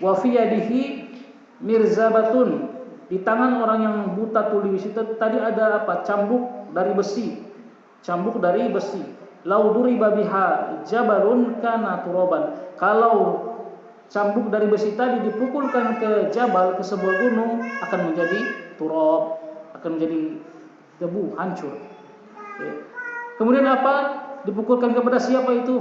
Wa fi yadihi mirzabatun. Di tangan orang yang buta, tuli, bisu itu tadi ada apa? Cambuk dari besi. Cambuk dari besi. Lauduriba biha jabalun kana turoban. Kalau cambuk dari besi tadi dipukulkan ke jabal, ke sebuah gunung, akan menjadi turab, akan menjadi debu, hancur. Kemudian apa? Dipukulkan kepada siapa itu?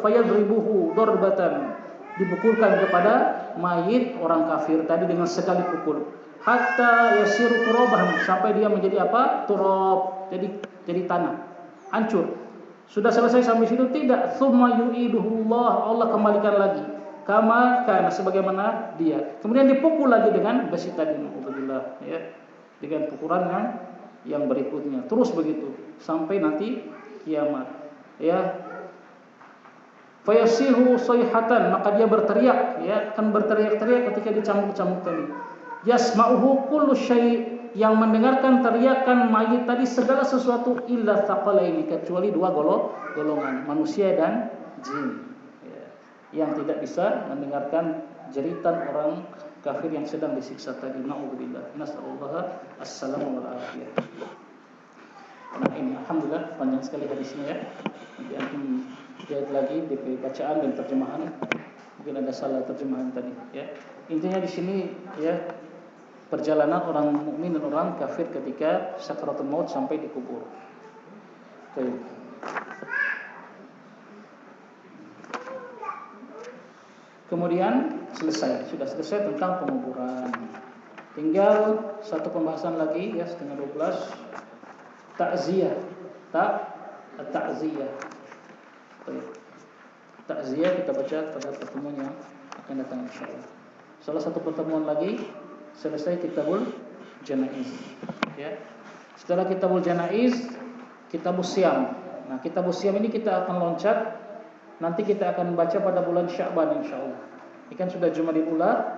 Fayadribuhu darbatan. Dipukulkan kepada mayit orang kafir tadi dengan sekali pukul. Hatta yasiru turaban, sampai dia menjadi apa? Turab, jadi tanah, hancur. Sudah selesai sampai situ? Tidak. Tsumma yu'iduhullah, Allah kembalikan lagi kama kana, sebagaimana dia. Kemudian dipukul lagi dengan besi tadi, alhamdulillah, ya, dengan pukulan yang berikutnya. Terus begitu sampai nanti kiamat, ya. Fayasihu sayhatan, maka dia berteriak, ya, akan berteriak-teriak ketika dicambuk-cambuk tadi. Yasma'uhu kullu syai', yang mendengarkan teriakan mayit tadi segala sesuatu illa tsaqalaini, kecuali dua golongan, manusia dan jin, ya, yang tidak bisa mendengarkan jeritan orang kafir yang sedang disiksa tadi. Na'udzubillah, nas'alullah as-salamu wal afiyah. Nah ini alhamdulillah panjang sekali hadisnya, ya. Nanti antum lihat lagi di bacaan dan terjemahan, mungkin ada salah terjemahan tadi, ya. Intinya di sini, ya, perjalanan orang mukmin dan orang kafir ketika sakaratul maut sampai dikubur. Baik. Kemudian sudah selesai tentang penguburan. Tinggal satu pembahasan lagi, ya, setengah 12. Takziah. Takziah. Takziah kita baca pada pertemuan yang akan datang insyaallah. Salah satu pertemuan lagi selesai kitabul janaiz, ya. Setelah kitabul janaiz, kitabus siam. Nah, kitabus siam ini kita akan loncat, nanti kita akan baca pada bulan Sya'ban insyaallah. Ini kan sudah Jumadil Ula,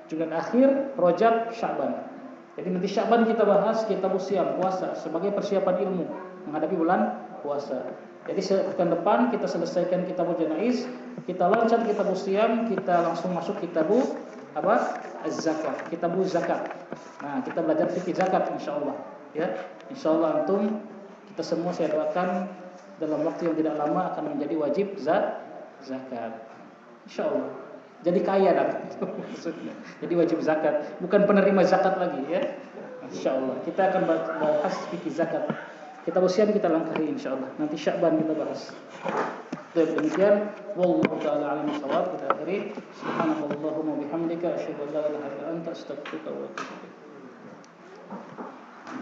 Jumadil Akhir, Rajab, Sya'ban. Jadi nanti Sya'ban kita bahas kitabus siam, puasa, sebagai persiapan ilmu menghadapi bulan puasa. Jadi pekan depan kita selesaikan kitabul janaiz, kita loncat kitabus siam, kita langsung masuk kitabul apa? Az-zakat, kitabul zakat. Nah, kita belajar fikih zakat insyaallah, ya. Insyaallah antum, kita semua saya doakan dalam waktu yang tidak lama akan menjadi wajib zakat. Insyaallah. Jadi kaya dah maksudnya. Jadi wajib zakat, bukan penerima zakat lagi, ya. Insyaallah. Kita akan bahas fikih zakat. Kitabul siam kita langkahi insyaallah. Nanti Sya'ban kita bahas. Demikian, wallahu taala alim shawab. Kita akhiri subhanallahumma bihamdika asyhadu an la ilaha illa anta astaghfiruka wa atubu ilaik.